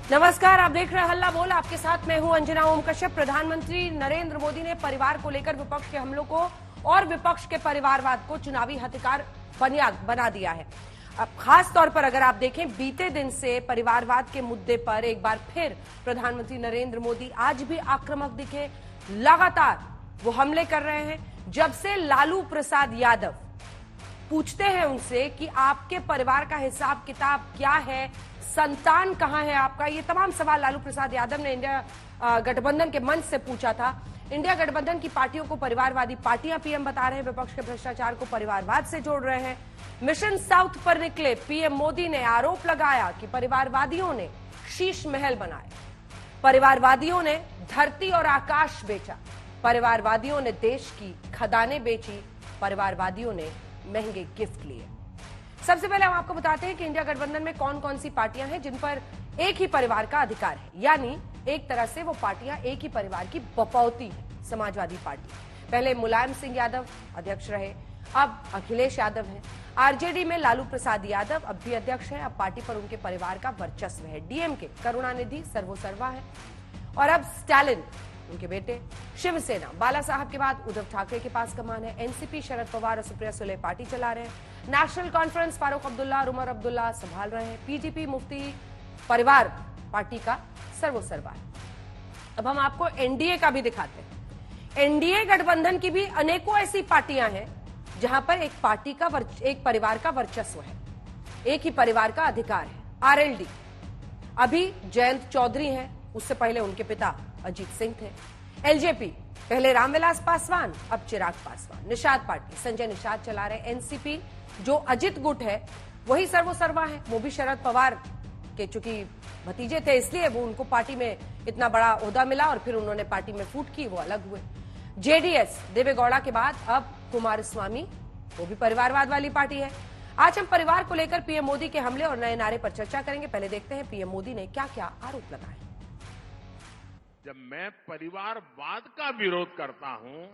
नमस्कार, आप देख रहे हैं हल्ला बोल। आपके साथ मैं हूं अंजना ओम कश्यप। प्रधानमंत्री नरेंद्र मोदी ने परिवार को लेकर विपक्ष के हमलों को और विपक्ष के परिवारवाद को चुनावी हथियार बना दिया है। अब खास तौर पर अगर आप देखें, बीते दिन से परिवारवाद के मुद्दे पर एक बार फिर प्रधानमंत्री नरेंद्र मोदी आज भी आक्रामक दिखे। लगातार वो हमले कर रहे हैं। जब से लालू प्रसाद यादव पूछते हैं उनसे कि आपके परिवार का हिसाब किताब क्या है, संतान कहां है आपका, ये तमाम सवाल लालू प्रसाद यादव ने इंडिया गठबंधन के मंच से पूछा था। इंडिया गठबंधन की पार्टियों को परिवारवादी पार्टियां पीएम बता रहे हैं, विपक्ष के भ्रष्टाचार को परिवारवाद से जोड़ रहे हैं। मिशन साउथ पर निकले पीएम मोदी ने आरोप लगाया कि परिवारवादियों ने शीश महल बनाए, परिवारवादियों ने धरती और आकाश बेचा, परिवारवादियों ने देश की खदानें बेची, परिवारवादियों ने महंगे गिफ्ट लिए। सबसे पहले हम आपको बताते हैं कि इंडिया गठबंधन में कौन कौन सी पार्टियां हैं जिन पर एक ही परिवार का अधिकार है, यानी एक तरह से वो पार्टियां एक ही परिवार की बपौती है। समाजवादी पार्टी, पहले मुलायम सिंह यादव अध्यक्ष रहे, अब अखिलेश यादव हैं। आरजेडी में लालू प्रसाद यादव अब भी अध्यक्ष हैं, अब पार्टी पर उनके परिवार का वर्चस्व है। डीएमके करुणानिधि सर्वोसर्वा है और अब स्टालिन उनके बेटे। शिवसेना बाला साहब के बाद उद्धव ठाकरे के पास कमान है। एनसीपी शरद पवार और सुप्रिया सुले पार्टी चला रहे हैं। नेशनल कॉन्फ्रेंस फारूक अब्दुल्ला और उमर अब्दुल्ला संभाल रहे हैं। पीडीपी मुफ्ती परिवार पार्टी का सर्वोसर्वा है। अब हम आपको एनडीए का भी दिखाते हैं। एनडीए गठबंधन की भी अनेकों ऐसी पार्टियां हैं जहां पर एक पार्टी का एक परिवार का वर्चस्व है, एक ही परिवार का अधिकार है। आरएलडी अभी जयंत चौधरी हैं, उससे पहले उनके पिता अजीत सिंह थे। एलजेपी पहले रामविलास पासवान, अब चिराग पासवान। निषाद पार्टी संजय निषाद चला रहे। एनसीपी जो अजित गुट है वही सर्वोसर्वा है, वो भी शरद पवार के चूंकि भतीजे थे इसलिए वो उनको पार्टी में इतना बड़ा ओहदा मिला और फिर उन्होंने पार्टी में फूट की, वो अलग हुए। जेडीएस देवेगौड़ा के बाद अब कुमारस्वामी, वो भी परिवारवाद वाली पार्टी है। आज हम परिवार को लेकर पीएम मोदी के हमले और नए नारे पर चर्चा करेंगे। पहले देखते हैं पीएम मोदी ने क्या क्या आरोप लगाए। जब मैं परिवारवाद का विरोध करता हूं,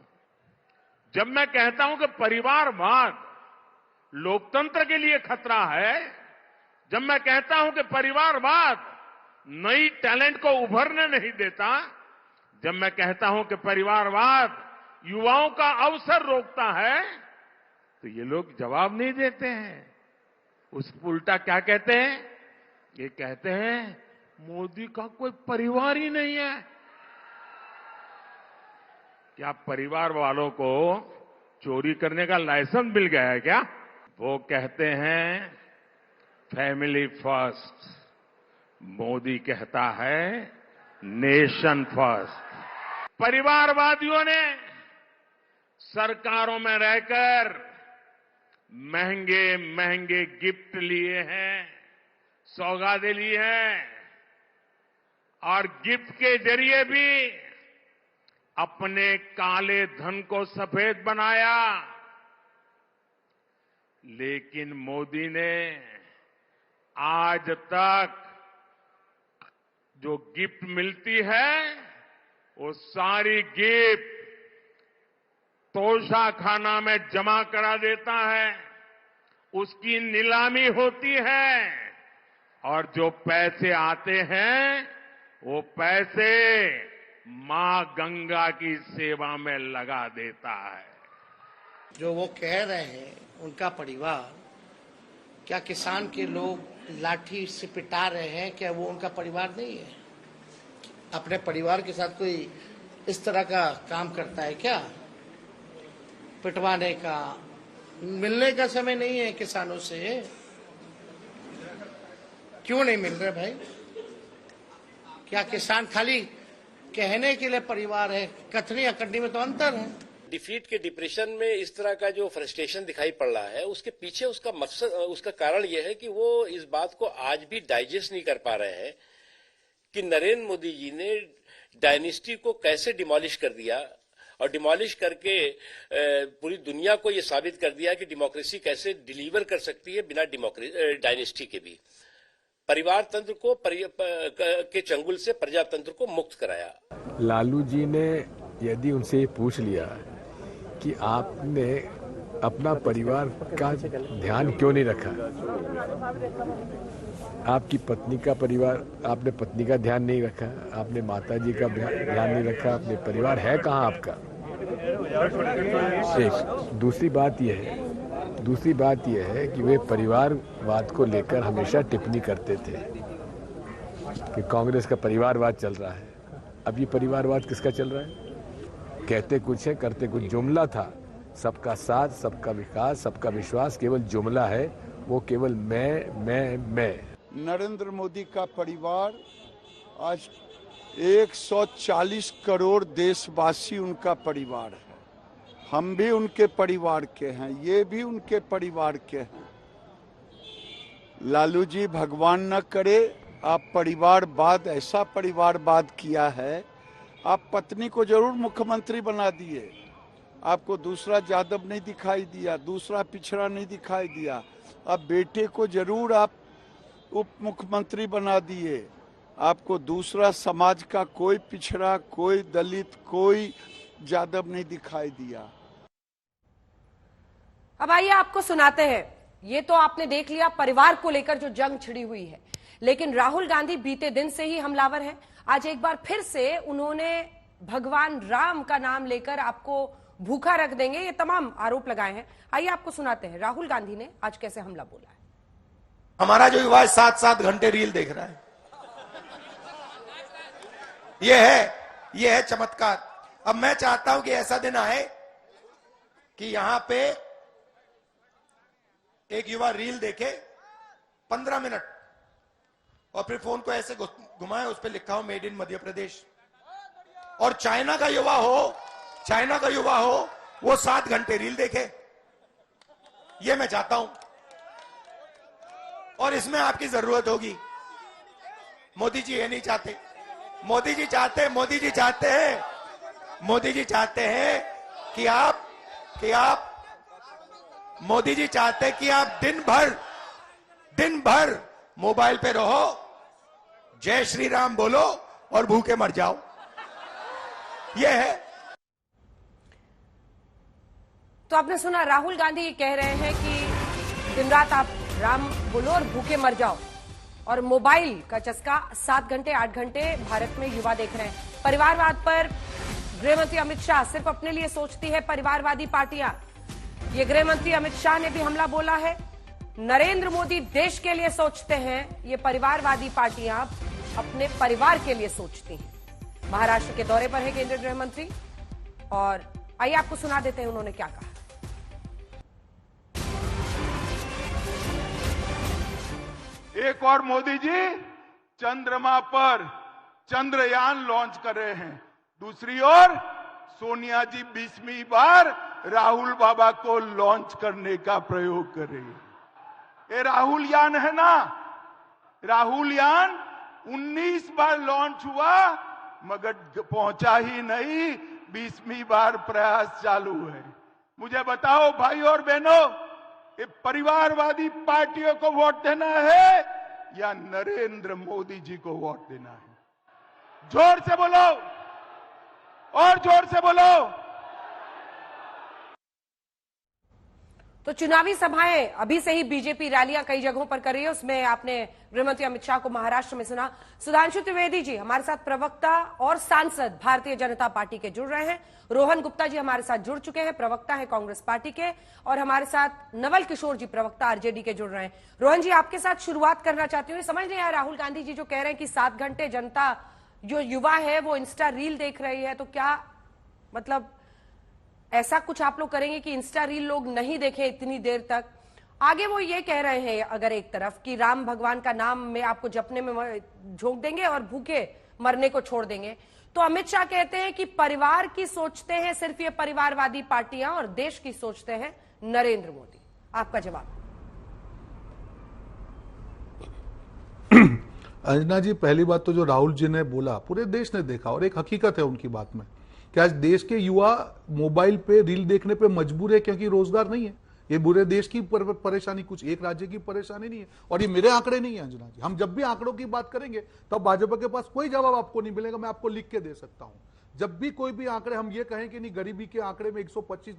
जब मैं कहता हूं कि परिवारवाद लोकतंत्र के लिए खतरा है, जब मैं कहता हूं कि परिवारवाद नई टैलेंट को उभरने नहीं देता, जब मैं कहता हूं कि परिवारवाद युवाओं का अवसर रोकता है, तो ये लोग जवाब नहीं देते हैं। उस उल्टा क्या कहते हैं? ये कहते हैं मोदी का कोई परिवार ही नहीं है। क्या परिवार वालों को चोरी करने का लाइसेंस मिल गया है क्या? वो कहते हैं फैमिली फर्स्ट, मोदी कहता है नेशन फर्स्ट। परिवारवादियों ने सरकारों में रहकर महंगे महंगे गिफ्ट लिए हैं, सौगातें ली हैं और गिफ्ट के जरिए भी अपने काले धन को सफेद बनाया। लेकिन मोदी ने आज तक जो गिफ्ट मिलती है वो सारी गिफ्ट तोशाखाना में जमा करा देता है, उसकी नीलामी होती है और जो पैसे आते हैं वो पैसे मां गंगा की सेवा में लगा देता है। जो वो कह रहे हैं उनका परिवार, क्या किसान के लोग लाठी से पिटा रहे हैं, क्या वो उनका परिवार नहीं है? अपने परिवार के साथ कोई इस तरह का काम करता है क्या? पिटवाने का, मिलने का समय नहीं है किसानों से। क्यों नहीं मिल रहे भाई? क्या किसान खाली कहने के लिए परिवार है? कथनी अकड़नी में तो अंतर है। डिफीट के डिप्रेशन में इस तरह का जो फ्रस्ट्रेशन दिखाई पड़ रहा है, उसके पीछे उसका मकसद, उसका कारण यह है कि वो इस बात को आज भी डाइजेस्ट नहीं कर पा रहे हैं कि नरेंद्र मोदी जी ने डायनेस्टी को कैसे डिमोलिश कर दिया और डिमोलिश करके पूरी दुनिया को ये साबित कर दिया कि डेमोक्रेसी कैसे डिलीवर कर सकती है बिना डायनेस्टी के भी। परिवार तंत्र को के चंगुल से प्रजातंत्र को मुक्त कराया। लालू जी ने यदि उनसे पूछ लिया कि आपने अपना परिवार का ध्यान क्यों नहीं रखा, आपकी पत्नी का परिवार, आपने पत्नी का ध्यान नहीं रखा, आपने माता जी का ध्यान नहीं रखा, अपने परिवार है कहाँ आपका? एक दूसरी बात यह है कि वे परिवारवाद को लेकर हमेशा टिप्पणी करते थे कि कांग्रेस का परिवारवाद चल रहा है। अब ये परिवारवाद किसका चल रहा है? कहते कुछ है, करते कुछ। जुमला था सबका साथ, सबका विकास, सबका विश्वास, केवल जुमला है, वो केवल मैं। नरेंद्र मोदी का परिवार आज 140 करोड़ देशवासी उनका परिवार है। हम भी उनके परिवार के हैं, ये भी उनके परिवार के हैं। लालू जी, भगवान न करे आप परिवारवाद, ऐसा परिवारवाद किया है, आप पत्नी को जरूर मुख्यमंत्री बना दिए, आपको दूसरा यादव नहीं दिखाई दिया, दूसरा पिछड़ा नहीं दिखाई दिया, अब बेटे को जरूर आप उप मुख्यमंत्री बना दिए, आपको दूसरा समाज का कोई पिछड़ा, कोई दलित, कोई यादव नहीं दिखाई दिया। अब आइए आपको सुनाते हैं। ये तो आपने देख लिया परिवार को लेकर जो जंग छिड़ी हुई है, लेकिन राहुल गांधी बीते दिन से ही हमलावर हैं। आज एक बार फिर से उन्होंने भगवान राम का नाम लेकर आपको भूखा रख देंगे, ये तमाम आरोप लगाए हैं। आइए आपको सुनाते हैं राहुल गांधी ने आज कैसे हमला बोला है। हमारा जो युवा 7-7 घंटे रील देख रहा है, ये है चमत्कार। अब मैं चाहता हूं कि ऐसा दिन आए कि यहां पे एक युवा रील देखे 15 मिनट और फिर फोन को ऐसे घुमाए, उस पर लिखा हो मेड इन मध्य प्रदेश, और चाइना का युवा हो वो 7 घंटे रील देखे। ये मैं चाहता हूं और इसमें आपकी जरूरत होगी। मोदी जी ये नहीं चाहते। मोदी जी चाहते हैं कि आप मोदी जी चाहते हैं कि आप दिन भर मोबाइल पे रहो, जय श्री राम बोलो और भूखे मर जाओ। ये है। तो आपने सुना, राहुल गांधी ये कह रहे हैं कि दिन रात आप राम बोलो और भूखे मर जाओ, और मोबाइल का चस्का 7 घंटे 8 घंटे भारत में युवा देख रहे हैं। परिवारवाद पर गृहमंत्री अमित शाह, सिर्फ अपने लिए सोचती है परिवारवादी पार्टियां। ये गृहमंत्री अमित शाह ने भी हमला बोला है। नरेंद्र मोदी देश के लिए सोचते हैं, ये परिवारवादी पार्टियां अपने परिवार के लिए सोचती हैं। महाराष्ट्र के दौरे पर है केंद्रीय गृहमंत्री, और आइए आपको सुना देते हैं उन्होंने क्या कहा। एक और मोदी जी चंद्रमा पर चंद्रयान लॉन्च कर रहे हैं, दूसरी ओर सोनिया जी 20वीं बार राहुल बाबा को लॉन्च करने का प्रयोग कर रही है। ये राहुल यान है ना, राहुल यान 19 बार लॉन्च हुआ मगर पहुंचा ही नहीं, 20वीं बार प्रयास चालू है। मुझे बताओ भाई और बहनों, ये परिवारवादी पार्टियों को वोट देना है या नरेंद्र मोदी जी को वोट देना है? जोर से बोलो, और जोर से बोलो। तो चुनावी सभाएं अभी से ही बीजेपी रैलियां कई जगहों पर कर रही है। उसमें आपने गृहमंत्री अमित शाह को महाराष्ट्र में सुना। सुधांशु त्रिवेदी जी हमारे साथ प्रवक्ता और सांसद भारतीय जनता पार्टी के जुड़ रहे हैं। रोहन गुप्ता जी हमारे साथ जुड़ चुके हैं, प्रवक्ता है कांग्रेस पार्टी के, और हमारे साथ नवल किशोर जी प्रवक्ता आरजेडी के जुड़ रहे हैं। रोहन जी, आपके साथ शुरुआत करना चाहती हूँ। समझ नहीं आया राहुल गांधी जी जो कह रहे हैं कि 7 घंटे जनता जो युवा है वो इंस्टा रील देख रही है, तो क्या मतलब ऐसा कुछ आप लोग करेंगे कि इंस्टा रील लोग नहीं देखें इतनी देर तक? आगे वो ये कह रहे हैं अगर एक तरफ कि राम भगवान का नाम में आपको जपने में झोंक देंगे और भूखे मरने को छोड़ देंगे, तो अमित शाह कहते हैं कि परिवार की सोचते हैं सिर्फ ये परिवारवादी पार्टियां और देश की सोचते हैं नरेंद्र मोदी। आपका जवाब? अंजना जी, पहली बात तो जो राहुल जी ने बोला पूरे देश ने देखा, और एक हकीकत है उनकी बात में कि आज देश के युवा मोबाइल पे रील देखने पे मजबूर है क्योंकि रोजगार नहीं है। ये पूरे देश की परेशानी, कुछ एक राज्य की परेशानी नहीं है, और ये मेरे आंकड़े नहीं है अंजना जी। हम जब भी आंकड़ों की बात करेंगे तब भाजपा के पास कोई जवाब आपको नहीं मिलेगा, मैं आपको लिख के दे सकता हूं। जब भी कोई भी आंकड़े हम ये कहें कि नहीं गरीबी के आंकड़े में 125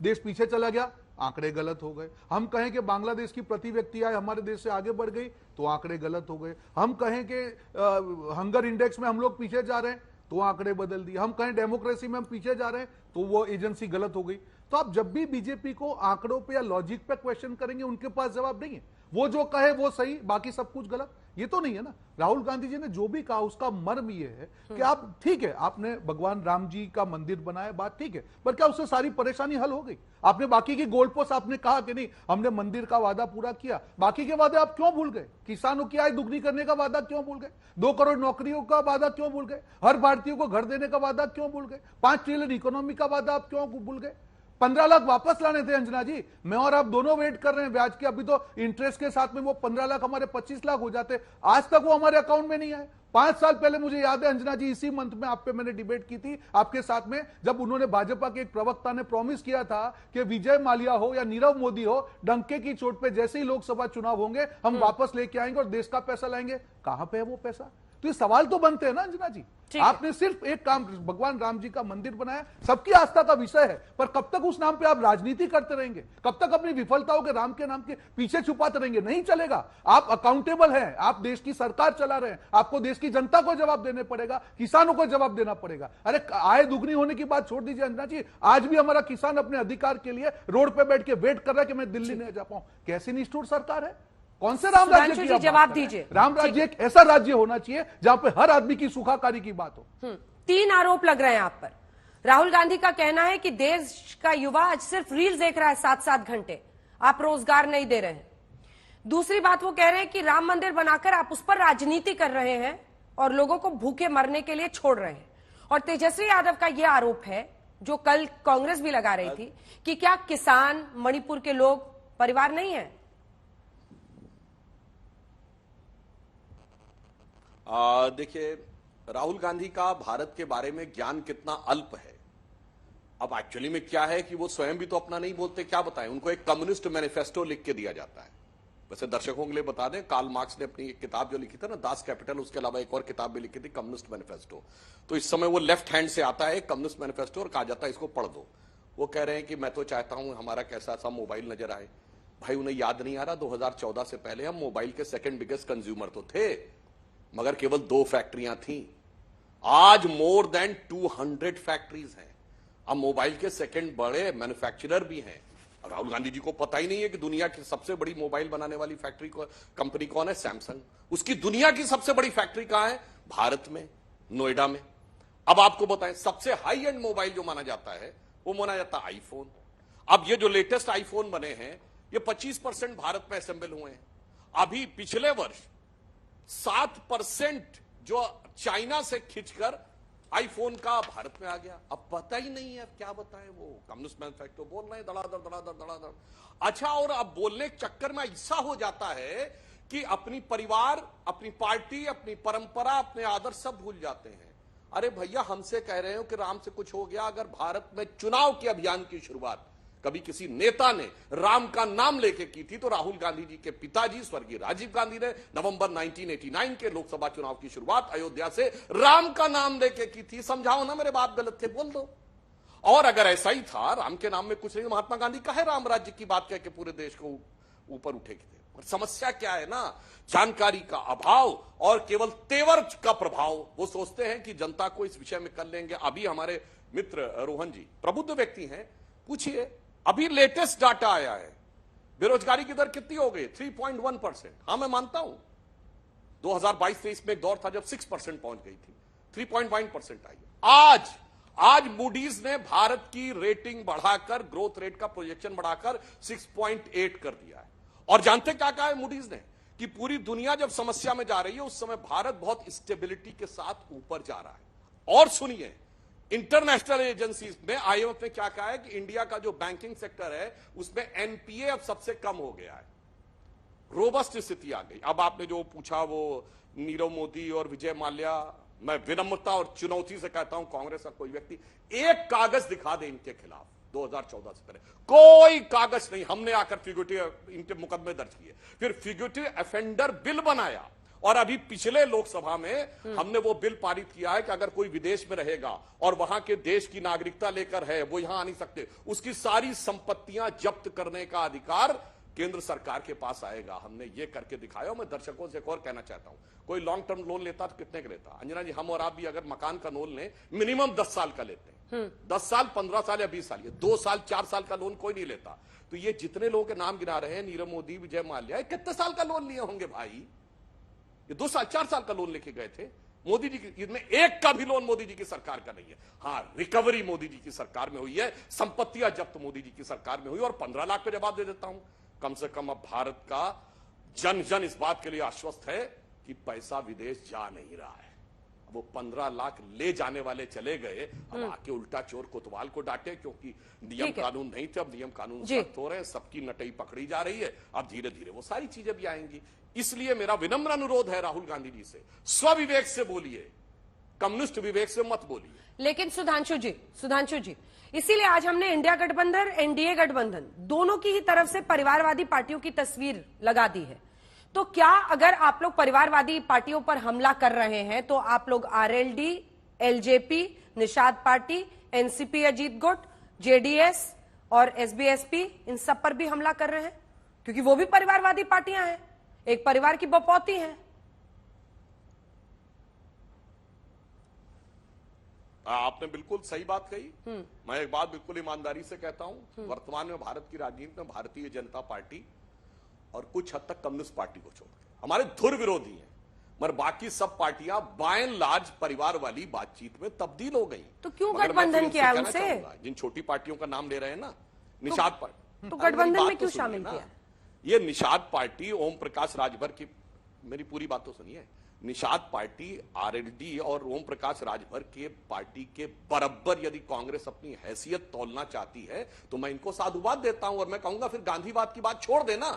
देश पीछे चला गया, आंकड़े गलत हो गए। हम कहें कि बांग्लादेश की प्रति व्यक्ति आय हमारे देश से आगे बढ़ गई, तो आंकड़े गलत हो गए। हम कहें कि हंगर इंडेक्स में हम लोग पीछे जा रहे हैं, तो आंकड़े बदल दिए। हम कहें डेमोक्रेसी में हम पीछे जा रहे हैं, तो वो एजेंसी गलत हो गई। तो आप जब भी बीजेपी को आंकड़ों पे या लॉजिक पे क्वेश्चन करेंगे, उनके पास जवाब नहीं है। वो जो कहे वो सही, बाकी सब कुछ गलत, ये तो नहीं है ना। राहुल गांधी जी ने जो भी कहा उसका मर्म ये है कि आप ठीक है, आपने भगवान राम जी का मंदिर बनाया, बात ठीक है, पर क्या उससे सारी परेशानी हल हो गई? आपने बाकी की गोल पोस्ट आपने कहा कि नहीं हमने मंदिर का वादा पूरा किया, बाकी के वादे आप क्यों भूल गए? किसानों की आय दुगनी करने का वादा क्यों भूल गए? 2 करोड़ नौकरियों का वादा क्यों भूल गए? हर भारतीय को घर देने का वादा क्यों भूल गए? 5 ट्रिलियन इकोनॉमी का वादा आप क्यों भूल गए? 15 लाख वापस लाने थे अंजना जी, मैं और आप दोनों वेट कर रहे हैं ब्याज के। अभी तो इंटरेस्ट के साथ में वो 15 लाख हमारे 25 लाख हो जाते, आज तक वो हमारे अकाउंट में नहीं आए। 5 साल पहले मुझे याद है अंजना जी, इसी मंथ में आप पे मैंने डिबेट की थी आपके साथ में, जब उन्होंने भाजपा के एक प्रवक्ता ने प्रॉमिस किया था कि विजय माल्या हो या नीरव मोदी हो, डंके की चोट पे जैसे ही लोकसभा चुनाव होंगे हम वापस लेके आएंगे और देश का पैसा लाएंगे। कहां पे है वो पैसा? तो ये सवाल तो बनते हैं ना अंजना जी। आपने सिर्फ एक काम, भगवान राम जी का मंदिर बनाया, सबकी आस्था का विषय है, पर कब तक उस नाम पे आप राजनीति करते रहेंगे? कब तक अपनी विफलताओं के राम के नाम के पीछे छुपाते रहेंगे? नहीं चलेगा। आप अकाउंटेबल हैं, आप देश की सरकार चला रहे हैं, आपको देश की जनता को जवाब देने पड़ेगा, किसानों को जवाब देना पड़ेगा। अरे आय दुगनी होने की बात छोड़ दीजिए अंजना जी, आज भी हमारा किसान अपने अधिकार के लिए रोड पे बैठ के वेट कर रहा है कि मैं दिल्ली नहीं जा पाऊं। कैसी निष्ठुर सरकार है? कौन से राम राज्य की जवाब दीजिए? राम राज्य एक ऐसा राज्य होना चाहिए जहां पे हर आदमी की सुखाकारी की बात हो। 3 आरोप लग रहे हैं आप पर। राहुल गांधी का कहना है कि देश का युवा आज सिर्फ रील देख रहा है 7-7 घंटे, आप रोजगार नहीं दे रहे हैं। दूसरी बात वो कह रहे हैं कि राम मंदिर बनाकर आप उस पर राजनीति कर रहे हैं और लोगों को भूखे मरने के लिए छोड़ रहे हैं। और तेजस्वी यादव का यह आरोप है, जो कल कांग्रेस भी लगा रही थी, कि क्या किसान, मणिपुर के लोग परिवार नहीं है? देखिए, राहुल गांधी का भारत के बारे में ज्ञान कितना अल्प है। अब एक्चुअली में क्या है कि वो स्वयं भी तो अपना नहीं बोलते, क्या बताएं? उनको एक कम्युनिस्ट मैनिफेस्टो लिख के दिया जाता है। वैसे दर्शकों के लिए बता दें, कार्ल मार्क्स ने अपनी एक किताब जो लिखी थी ना, दास कैपिटल, उसके अलावा एक और किताब भी लिखी थी, कम्युनिस्ट मैनिफेस्टो। तो इस समय वो लेफ्ट हैंड से आता है कम्युनिस्ट मैनिफेस्टो और कहा जाता है इसको पढ़ दो। वो कह रहे हैं कि मैं तो चाहता हूं हमारा कैसा सा मोबाइल नजर आए। भाई उन्हें याद नहीं आ रहा 2014 से पहले हम मोबाइल के सेकेंड बिगेस्ट कंज्यूमर तो थे, मगर केवल 2 फैक्ट्रियां थी। आज मोर देन 200 फैक्ट्रीज हैं। अब मोबाइल के सेकंड बड़े मैन्युफैक्चरर भी हैं। राहुल गांधी जी को पता ही नहीं है कि दुनिया की सबसे बड़ी मोबाइल बनाने वाली फैक्ट्री कंपनी कौन है? सैमसंग। उसकी दुनिया की सबसे बड़ी फैक्ट्री कहां है? भारत में, नोएडा में। अब आपको बताएं, सबसे हाई एंड मोबाइल जो माना जाता है वो माना जाता है आईफोन। अब ये जो लेटेस्ट आईफोन बने हैं ये 25% भारत में असेंबल हुए हैं। अभी पिछले वर्ष 7% जो चाइना से खींचकर आईफोन का भारत में आ गया। अब पता ही नहीं है, अब क्या बताएं, वो कम्युनिस्ट मैन्युफैक्चर बोल रहे हैं धड़ाधड़ धड़ाधड़ धड़ाधड़। अच्छा, और अब बोलने के चक्कर में ऐसा हो जाता है कि अपनी परिवार, अपनी पार्टी, अपनी परंपरा, अपने आदर्श सब भूल जाते हैं। अरे भैया, हमसे कह रहे हो कि राम से कुछ हो गया। अगर भारत में चुनाव के अभियान की शुरुआत कभी किसी नेता ने राम का नाम लेके की थी तो राहुल गांधी जी के पिताजी स्वर्गीय राजीव गांधी ने नवंबर 1989 के लोकसभा चुनाव की शुरुआत अयोध्या से राम का नाम लेके की थी। समझाओ ना, मेरे बात गलत थे बोल दो। और अगर ऐसा ही था, राम के नाम में कुछ नहीं, महात्मा गांधी काहे राम राज्य की बात कह के पूरे देश को ऊपर उठे थे? और समस्या क्या है ना, जानकारी का अभाव और केवल तेवर का प्रभाव। वो सोचते हैं कि जनता को इस विषय में कर लेंगे। अभी हमारे मित्र रोहन जी प्रबुद्ध व्यक्ति हैं, पूछिए, अभी लेटेस्ट डाटा आया है, बेरोजगारी की दर कितनी हो गई? 3.1%। हां, मैं मानता हूं 2022-23 में एक दौर था जब 6% पहुंच गई थी, 3.1% आई। आज मूडीज ने भारत की रेटिंग बढ़ाकर, ग्रोथ रेट का प्रोजेक्शन बढ़ाकर 6.8 कर दिया है। और जानते क्या कहा है मूडीज ने? कि पूरी दुनिया जब समस्या में जा रही है उस समय भारत बहुत स्टेबिलिटी के साथ ऊपर जा रहा है। और सुनिए, इंटरनेशनल एजेंसीज में आईएमएफ ने क्या कहा है कि इंडिया का जो बैंकिंग सेक्टर है उसमें एनपीए अब सबसे कम हो गया है, रोबस्ट स्थिति आ गई। अब आपने जो पूछा वो नीरव मोदी और विजय माल्या, मैं विनम्रता और चुनौती से कहता हूं कांग्रेस का कोई व्यक्ति एक कागज दिखा दे इनके खिलाफ 2014 से पहले, कोई कागज नहीं। हमने आकर फिगरेटिव इनके मुकदमे दर्ज किए, फिर फिगरेटिव ऑफेंडर बिल बनाया और अभी पिछले लोकसभा में हमने वो बिल पारित किया है कि अगर कोई विदेश में रहेगा और वहां के देश की नागरिकता लेकर है, वो यहां आ नहीं सकते, उसकी सारी संपत्तियां जब्त करने का अधिकार केंद्र सरकार के पास आएगा। हमने ये करके दिखाया। मैं दर्शकों से एक और कहना चाहता हूं, कोई लॉन्ग टर्म लोन लेता तो कितने का लेता? अंजना जी, हम और आप भी अगर मकान का लोन लें मिनिमम 10 साल का लेते हैं, 10 साल, 15 साल या 20 साल, ये 2 साल 4 साल का लोन कोई नहीं लेता। तो ये जितने लोगों के नाम गिना रहे हैं, नीरव मोदी, विजय माल्या, कितने साल का लोन लिए होंगे भाई? ये 2 साल 4 साल का लोन लेके गए थे। मोदी जी की में एक का भी लोन मोदी जी की सरकार का नहीं है। हाँ, रिकवरी मोदी जी की सरकार में हुई है, संपत्तियां जब्त मोदी जी की सरकार में हुई। और 15 लाख पे जवाब दे देता हूं, कम से कम अब भारत का जन जन इस बात के लिए आश्वस्त है कि पैसा विदेश जा नहीं रहा है। वो 15 लाख ले जाने वाले चले गए, अब आके उल्टा चोर कोतवाल को डांटे, क्योंकि नियम कानून नहीं थे, अब नियम कानून सख्त हो रहे हैं, सबकी नटई पकड़ी जा रही है। अब धीरे धीरे वो सारी चीजें भी आएंगी। इसलिए मेरा विनम्र अनुरोध है राहुल गांधी जी से, स्वविवेक से बोलिए, कम्युनिस्ट विवेक से मत बोलिए। लेकिन सुधांशु जी, इसीलिए आज हमने इंडिया गठबंधन, एनडीए गठबंधन, दोनों की ही तरफ से परिवारवादी पार्टियों की तस्वीर लगा दी है। तो क्या अगर आप लोग परिवारवादी पार्टियों पर हमला कर रहे हैं तो आप लोग RLD, LJP, Nishad party, NCP Ajit गुट, जेडीएस और एसबीएसपी, इन सब पर भी हमला कर रहे हैं? क्योंकि वो भी परिवारवादी पार्टियां हैं, एक परिवार की बपौती हैं। आपने बिल्कुल सही बात कही। मैं एक बात बिल्कुल ईमानदारी से कहता हूं, वर्तमान में भारत की राजनीति में भारतीय जनता पार्टी और कुछ हद तक कम्युनिस्ट पार्टी को छोड़कर हमारे धुर विरोधी हैं, मगर बाकी सब पार्टियां बाय एंड लार्ज परिवार वाली बातचीत में तब्दील हो गई। तो क्यों गठबंधन किया उनसे? जिन छोटी पार्टियों का नाम ले रहे हैं ना, निषाद पार्टी, तो गठबंधन में क्यों शामिल किया? ये निषाद पार्टी ओम प्रकाश राजभर की, मेरी पूरी बात तो सुनिए, निषाद पार्टी आरएलडी और ओम प्रकाश राजभर के पार्टी के बराबर यदि कांग्रेस अपनी हैसियत तोलना चाहती है तो मैं इनको साधुवाद देता हूं। और मैं कहूंगा फिर गांधीवाद की बात छोड़ देना,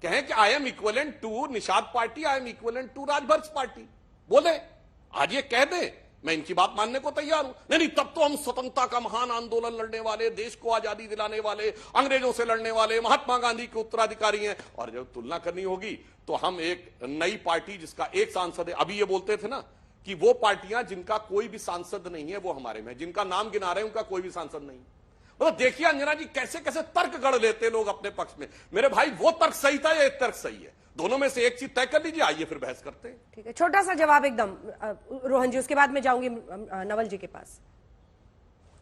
कहें कि I am equivalent to Nishad party, I am equivalent to Rajbhar party, बोले आज ये कह दे, मैं इनकी बात मानने को तैयार हूं। नहीं, तब तो हम स्वतंत्रता का महान आंदोलन लड़ने वाले, देश को आजादी दिलाने वाले, अंग्रेजों से लड़ने वाले, महात्मा गांधी के उत्तराधिकारी हैं। और जब तुलना करनी होगी तो हम एक नई पार्टी जिसका एक सांसद है, अभी ये बोलते थे ना कि वो पार्टियां जिनका कोई भी सांसद नहीं है वो हमारे में, जिनका नाम गिना रहे हैं उनका कोई भी सांसद नहीं। मतलब देखिए अंजना जी, कैसे कैसे तर्क गढ़ लेते लोग अपने पक्ष में। मेरे भाई, वो तर्क सही था या एक तर्क सही है? दोनों में से एक चीज तय कर लीजिए, आइए फिर बहस करते हैं। ठीक है, छोटा सा जवाब एकदम रोहन जी, उसके बाद में जाऊंगी नवल जी के पास।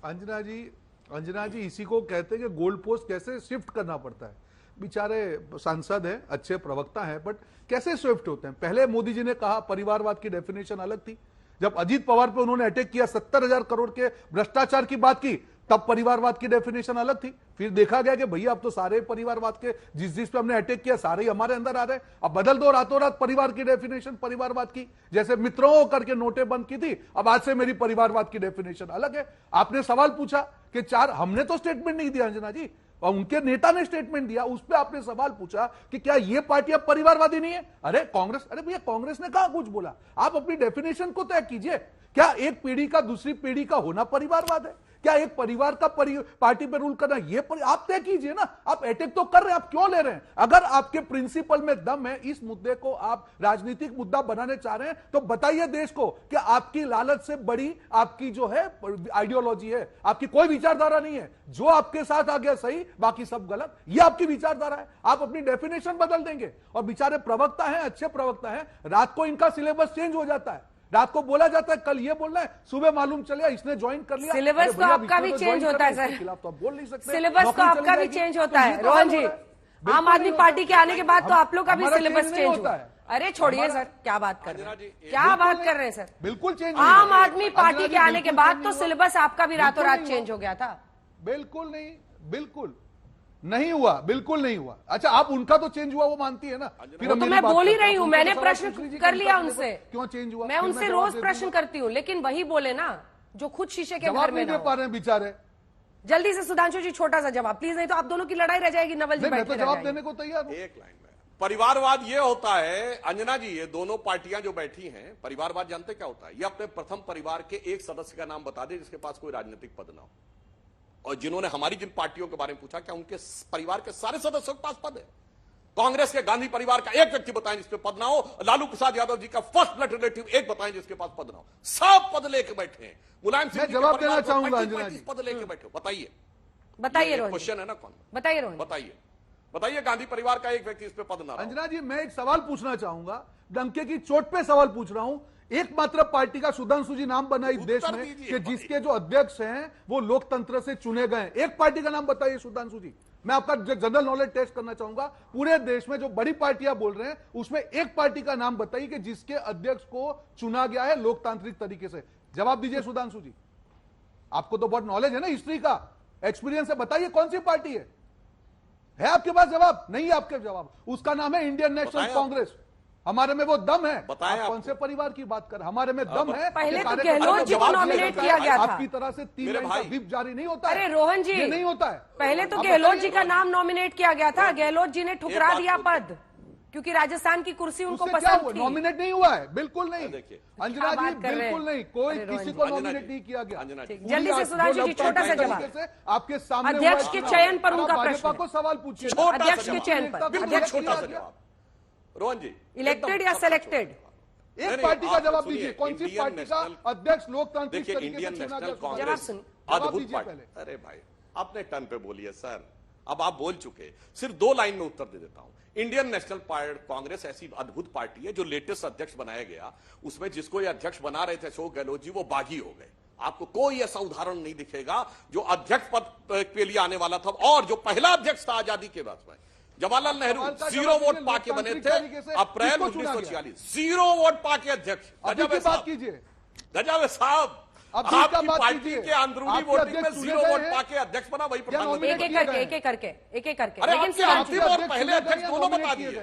अंजना जी इसी को कहते हैं कि गोल्ड पोस्ट कैसे शिफ्ट करना पड़ता है। बेचारे सांसद हैं, अच्छे प्रवक्ता हैं, बट कैसे शिफ्ट होते हैं? पहले मोदी जी ने कहा परिवारवाद की डेफिनेशन अलग थी, जब अजीत पवार पे उन्होंने अटैक किया, 70,000 करोड़ के भ्रष्टाचार की बात की, तब परिवारवाद की डेफिनेशन अलग थी। फिर देखा गया कि भैया अब तो सारे परिवारवाद के जिस पे हमने अटैक किया सारे ही हमारे अंदर आ रहे हैं, अब बदल दो रातों रात परिवार की डेफिनेशन परिवारवाद की। जैसे मित्रों करके नोटें बंद की थी, अब आज से मेरी परिवारवाद की डेफिनेशन अलग है। आपने सवाल पूछा कि 4, हमने तो स्टेटमेंट नहीं दिया अंजना जी, और उनके नेता ने स्टेटमेंट दिया, उस पर आपने सवाल पूछा कि क्या ये पार्टी अब परिवारवादी नहीं है? अरे कांग्रेस, अरे भैया कांग्रेस ने कहां कुछ बोला? आप अपनी डेफिनेशन को तय कीजिए। क्या एक पीढ़ी का दूसरी पीढ़ी का होना परिवारवाद है? क्या एक परिवार का पार्टी पे रूल करना ये आप तय कीजिए ना। आप अटैक तो कर रहे हैं, आप क्यों ले रहे हैं? अगर आपके प्रिंसिपल में दम है, इस मुद्दे को आप राजनीतिक मुद्दा बनाने चाह रहे हैं, तो बताइए देश को कि आपकी लालच से बड़ी आपकी जो है आइडियोलॉजी है, आपकी कोई विचारधारा नहीं है। जो आपके साथ आ गया सही, बाकी सब गलत, ये आपकी विचारधारा है। आप अपनी डेफिनेशन बदल देंगे। और बेचारे प्रवक्ता हैं, अच्छे प्रवक्ता हैं, रात को इनका सिलेबस चेंज हो जाता है। रात को बोला जाता है कल ये बोलना है, सुबह मालूम चलिए इसने ज्वाइन कर लिया। सिलेबस तो आपका भी चेंज होता है सर, खिलाफ तो आप बोल नहीं सकते। सिलेबस तो आपका भी चेंज होता है रोहन जी। आम आदमी पार्टी के आने के बाद तो आप लोग का भी सिलेबस चेंज हुआ है। अरे छोड़िए सर, क्या बात कर रहे हैं, क्या बात कर रहे हैं सर? बिल्कुल चेंज। आम आदमी पार्टी के आने के बाद तो सिलेबस आपका भी रातों रात चेंज हो गया था। बिल्कुल नहीं, बिल्कुल नहीं हुआ, बिल्कुल नहीं हुआ। अच्छा, आप उनका तो चेंज हुआ वो मानती है ना। फिर तो मैं बोल ही रही हूँ, मैंने प्रश्न कर लिया उनसे, क्यों चेंज हुआ? मैं उनसे रोज प्रश्न करती हूँ, लेकिन वही बोले ना जो खुद शीशे के घर में नहीं दे पा रहे हैं बेचारे। जल्दी से सुधांशु जी छोटा सा जवाब प्लीज, नहीं तो आप दोनों की लड़ाई रह जाएगी। नवल जी मैं तो जवाब देने को तैयार हूं। एक लाइन में परिवारवाद ये होता है अंजना जी, ये दोनों पार्टियां जो बैठी हैं, परिवारवाद जानते क्या होता है? ये अपने प्रथम परिवार के एक सदस्य का नाम बता दे जिसके पास कोई राजनीतिक पद ना हो। और जिन्होंने हमारी जिन पार्टियों के बारे में पूछा, क्या उनके परिवार के सारे सदस्यों के पास पद है? कांग्रेस के गांधी परिवार का एक व्यक्ति बताएं जिसपे पद ना हो, लालू प्रसाद यादव जी का फर्स्ट ब्लड रिलेटिव एक बताएं जिसके पास पद ना हो। सब पद लेके बैठे हैं। मुलायम सिंह जवाब देना चाहूंगा अंजना जी, पद लेके बैठे हो। बताइए रोहन क्वेश्चन है ना, कौन बताइए रोहन, बताइए गांधी परिवार का एक व्यक्ति इस पे पद ना। अंजना जी मैं एक सवाल पूछना चाहूंगा, डंके की चोट पे सवाल पूछ रहा हूं। एकमात्र पार्टी का सुधांशु जी नाम बना इस देश में कि जिसके जो अध्यक्ष हैं वो लोकतंत्र से चुने गए। एक पार्टी का नाम बताइए सुधांशु जी। मैं आपका जनरल नॉलेज टेस्ट करना चाहूंगा। पूरे देश में जो बड़ी पार्टियां बोल रहे हैं उसमें एक पार्टी का नाम बताइए कि जिसके अध्यक्ष को चुना गया है लोकतांत्रिक तरीके से। जवाब दीजिए सुधांशु जी, आपको तो बहुत नॉलेज है ना हिस्ट्री का, एक्सपीरियंस है, बताइए कौन सी पार्टी है आपके पास? जवाब नहीं है आपके जवाब। उसका नाम है इंडियन नेशनल कांग्रेस। हमारे में वो दम है। बताएं आप कौन से परिवार की बात कर, हमारे में दम है। पहले तो गहलोत जी को नॉमिनेट किया गया था। आपकी तरह से 3 लाइन का व्हिप जारी नहीं होता है। अरे रोहन जी, ये नहीं होता है। पहले तो गहलोत जी का नाम नॉमिनेट किया गया था, गहलोत जी ने ठुकरा दिया पद, क्योंकि राजस्थान की कुर्सी उनको पसंद थी। नॉमिनेट नहीं हुआ है, बिल्कुल नहीं अंजना जी, बिल्कुल नहीं, कोई किसी को नॉमिनेट नहीं किया गया। जल्दी से सुधांशु जी छोटा सा जवाब आपके सामने। अध्यक्ष के चयन पर उनका भाजपा प्रश्न को सवाल पूछिए, अध्यक्ष के चयन पर, बिल्कुल छोटा सा जवाब रोहन जी, इलेक्टेड या सेलेक्टेड? एक पार्टी का जवाब दीजिए, कौन सी पार्टी का अध्यक्ष लोकतांत्रिक देखिए इंडियन नेशनल कांग्रेस अद्भुत पार्टी। अरे भाई आपने टर्न पे बोली है सर, अब आप बोल चुके, सिर्फ 2 लाइन में उत्तर दे देता हूं। इंडियन नेशनल कांग्रेस ऐसी अद्भुत पार्टी है जो लेटेस्ट अध्यक्ष बनाया गया, उसमें जिसको ये अध्यक्ष बना रहे थे अशोक गहलोत जी, वो बागी हो गए। आपको कोई ऐसा उदाहरण नहीं दिखेगा जो अध्यक्ष पद के लिए आने वाला था और जो पहला अध्यक्ष था आजादी के बाद में, जवाहरलाल नेहरू 0 वोट पाके बने थे अप्रैल 1946, 0 वोट पाके अध्यक्ष। बात कीजिए गजब है साहब, आपकी पार्टी के अंदरूनी वोटिंग में 0 वोट पाके अध्यक्ष बना, वही प्रधानमंत्री। एक एक करके अरे आपके अंतिम और पहले अध्यक्ष दोनों बता दिए।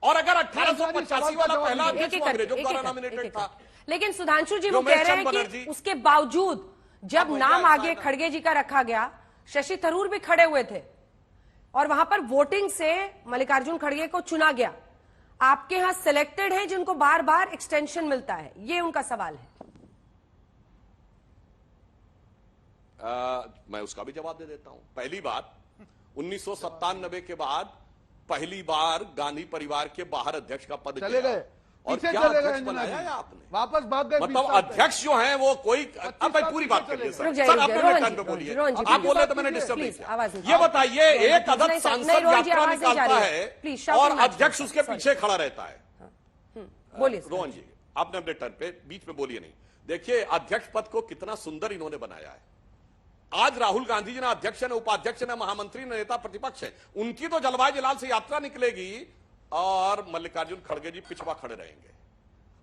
और अगर 1885 वाला पहला अध्यक्ष अंग्रेजों द्वारा नॉमिनेटेड था। लेकिन सुधांशु जी वो कह रहे हैं कि उसके बावजूद जब नाम आगे खड़गे जी का रखा गया, शशि थरूर भी खड़े हुए थे और वहां पर वोटिंग से मल्लिकार्जुन खड़गे को चुना गया। आपके यहां सिलेक्टेड है जिनको बार बार एक्सटेंशन मिलता है, ये उनका सवाल है। मैं उसका भी जवाब दे देता हूं। पहली बात, 1997 के बाद पहली बार गांधी परिवार के बाहर अध्यक्ष का पद चले गए और क्या अध्यक्ष बनाया है आपने? वापस भाग गए। मतलब अध्यक्ष जो है वो कोई, अब भाई पूरी बात करिए सर, आपने टर्न पे बोलिए, आप बोले तो मैंने डिस्टर्ब नहीं किया। ये बताइए, एक अदद सांसद यात्रा निकालता है और अध्यक्ष उसके पीछे खड़ा रहता है। बोलिए रोहन जी, आपने अपने टर्न पे बीच में बोलिए नहीं। देखिए अध्यक्ष पद को कितना सुंदर इन्होंने बनाया है। आज राहुल गांधी जी ना अध्यक्ष है, ना उपाध्यक्ष है, ना महामंत्री, ना नेता प्रतिपक्ष है। उनकी तो जलवायु जलाल से यात्रा निकलेगी और मल्लिकार्जुन खड़गे जी पिछवा खड़े रहेंगे।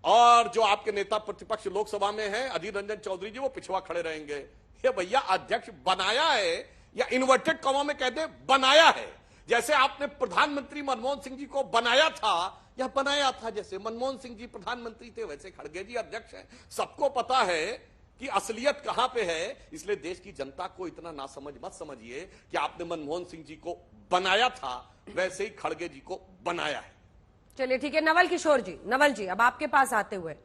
और जो आपके नेता प्रतिपक्ष लोकसभा में हैं अधीर रंजन चौधरी जी, वो पिछवा खड़े रहेंगे। ये भैया अध्यक्ष बनाया है, या इन्वर्टेड कॉमा में कहते बनाया है। जैसे आपने प्रधानमंत्री मनमोहन सिंह जी को बनाया था या बनाया था, जैसे मनमोहन सिंह जी प्रधानमंत्री थे वैसे खड़गे जी अध्यक्ष हैं। सबको पता है कि असलियत कहां पे है, इसलिए देश की जनता को इतना नासमझ मत समझिए कि आपने मनमोहन सिंह जी को बनाया था, वैसे ही खड़गे जी को बनाया है। चलिए ठीक है, नवल किशोर जी, नवल जी अब आपके पास आते हुए,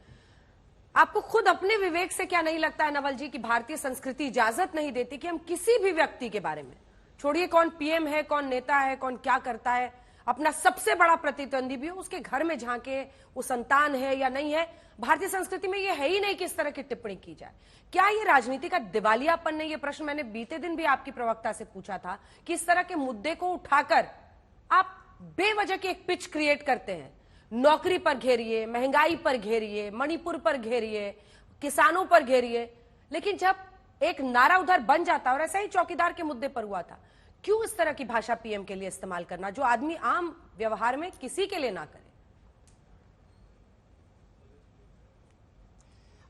आपको खुद अपने विवेक से क्या नहीं लगता है नवल जी कि भारतीय संस्कृति इजाजत नहीं देती कि हम किसी भी व्यक्ति के बारे में, छोड़िए कौन पीएम है, कौन नेता है, कौन क्या करता है, अपना सबसे बड़ा प्रतिद्वंदी भी हो उसके घर में झांके, वो संतान है या नहीं है, भारतीय संस्कृति में ये है ही नहीं कि इस तरह की टिप्पणी की जाए। क्या ये राजनीति का दिवालियापन नहीं? ये प्रश्न मैंने बीते दिन भी आपकी प्रवक्ता से पूछा था कि इस तरह के मुद्दे को उठाकर आप बेवजह की एक पिच क्रिएट करते हैं, नौकरी पर घेरिए, महंगाई पर घेरिए, मणिपुर पर घेरिए, किसानों पर घेरिए, लेकिन जब एक नारा उधर बन जाता और ऐसा ही चौकीदार के मुद्दे पर हुआ था, क्यों इस तरह की भाषा पीएम के लिए इस्तेमाल करना जो आदमी आम व्यवहार में किसी के लिए ना करे?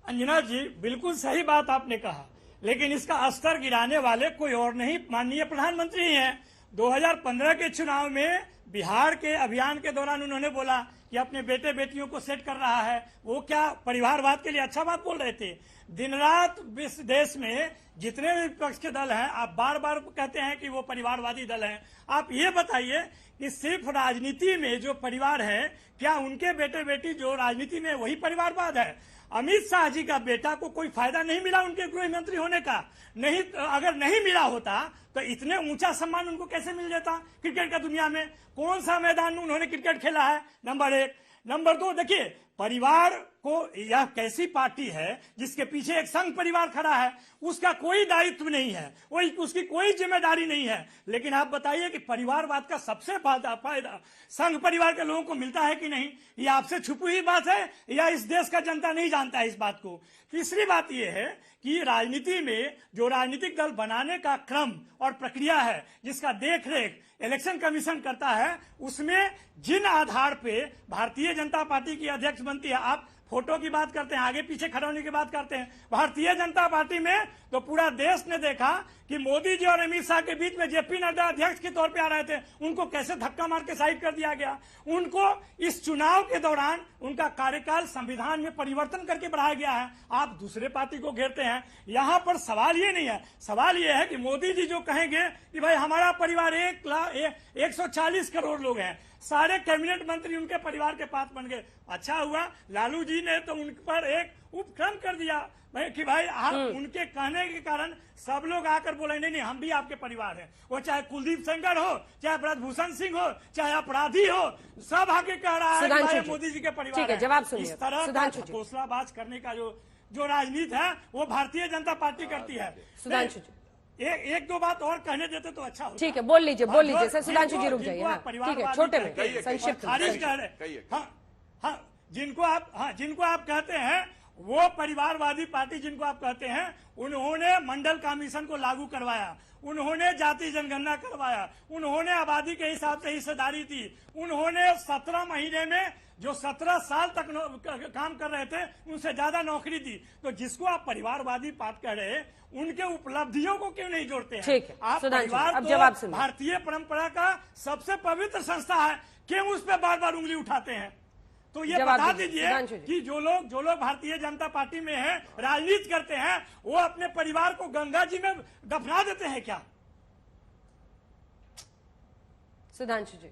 अंजना जी बिल्कुल सही बात आपने कहा, लेकिन इसका स्तर गिराने वाले कोई और नहीं, माननीय प्रधानमंत्री ही हैं। 2015 के चुनाव में बिहार के अभियान के दौरान उन्होंने बोला कि अपने बेटे बेटियों को सेट कर रहा है, वो क्या परिवारवाद के लिए अच्छा बात बोल रहे थे? दिन रात इस देश में जितने भी विपक्ष के दल हैं, आप बार बार कहते हैं कि वो परिवारवादी दल हैं। आप ये बताइए कि सिर्फ राजनीति में जो परिवार है, क्या उनके बेटे बेटी जो राजनीति में वही परिवारवाद है? अमित शाह जी का बेटा को कोई फायदा नहीं मिला उनके गृह मंत्री होने का। नहीं, अगर नहीं मिला होता तो इतने ऊंचा सम्मान उनको कैसे मिल जाता क्रिकेट का दुनिया में? कौन सा मैदान में उन्होंने क्रिकेट खेला है? नंबर एक। नंबर दो, देखिए परिवार को, यह कैसी पार्टी है जिसके पीछे एक संघ परिवार खड़ा है, उसका कोई दायित्व नहीं है, उसकी कोई जिम्मेदारी नहीं है। लेकिन आप बताइए कि परिवारवाद का सबसे फायदा संघ परिवार के लोगों को मिलता है कि नहीं? ये आपसे छुपी हुई बात है या इस देश का जनता नहीं जानता है इस बात को? तीसरी बात यह है कि राजनीति में जो राजनीतिक दल बनाने का क्रम और प्रक्रिया है, जिसका देखरेख इलेक्शन कमीशन करता है, उसमें जिन आधार पे भारतीय जनता पार्टी की अध्यक्ष बनती है, आप फोटो की बात करते हैं, आगे पीछे खड़े होने की बात करते हैं, भारतीय जनता पार्टी में तो पूरा देश ने देखा कि मोदी जी और अमित शाह के बीच में जेपी नड्डा अध्यक्ष के तौर पे आ रहे थे, उनको कैसे धक्का मार के साइड कर दिया गया। उनको इस चुनाव के दौरान उनका कार्यकाल संविधान में परिवर्तन करके बढ़ाया गया है। आप दूसरे पार्टी को घेरते हैं। यहां पर सवाल ये नहीं है, सवाल ये है कि मोदी जी जो कहेंगे कि भाई हमारा परिवार 140 करोड़ लोग हैं, सारे कैबिनेट मंत्री उनके परिवार के पास बन गए। अच्छा हुआ लालू जी ने तो उन पर एक उपक्रम कर दिया कि भाई आप उनके कहने के कारण सब लोग आकर बोले नहीं हम भी आपके परिवार हैं। वो चाहे कुलदीप सेंगर हो, चाहे ब्रजभूषण सिंह हो, चाहे अपराधी हो, सब आके कह रहा है भाई मोदी जी के परिवार है। जवाब सुनिए। इस तरह का घोषणाबाज करने का जो राजनीति है वो भारतीय जनता पार्टी करती है। सुधांशु जी एक दो बात और कहने देते तो अच्छा होता। ठीक है, बोल लीजिए सर। सुधांशु जी रुक जाइए। हाँ, ठीक है, छोटे में संक्षिप्त खारिज कह रहे। हाँ, जिनको आप कहते हैं वो परिवारवादी पार्टी जिनको आप कहते हैं, उन्होंने मंडल कमीशन को लागू करवाया, उन्होंने जाति जनगणना करवाया, उन्होंने आबादी के हिसाब से हिस्सेदारी दी, उन्होंने 17 महीने में जो 17 साल तक काम कर रहे थे उनसे ज्यादा नौकरी दी। तो जिसको आप परिवारवादी पार्टी कह रहे हैं, उनके उपलब्धियों को क्यों नहीं जोड़ते हैं? ठीक है, आप परिवार तो भारतीय परंपरा का सबसे पवित्र संस्था है, क्यों उस पर बार बार उंगली उठाते हैं? तो ये बता दीजिए कि जो लोग भारतीय जनता पार्टी में हैं, राजनीति करते हैं, वो अपने परिवार को गंगा जी में दफना देते हैं क्या? सुधांशु जी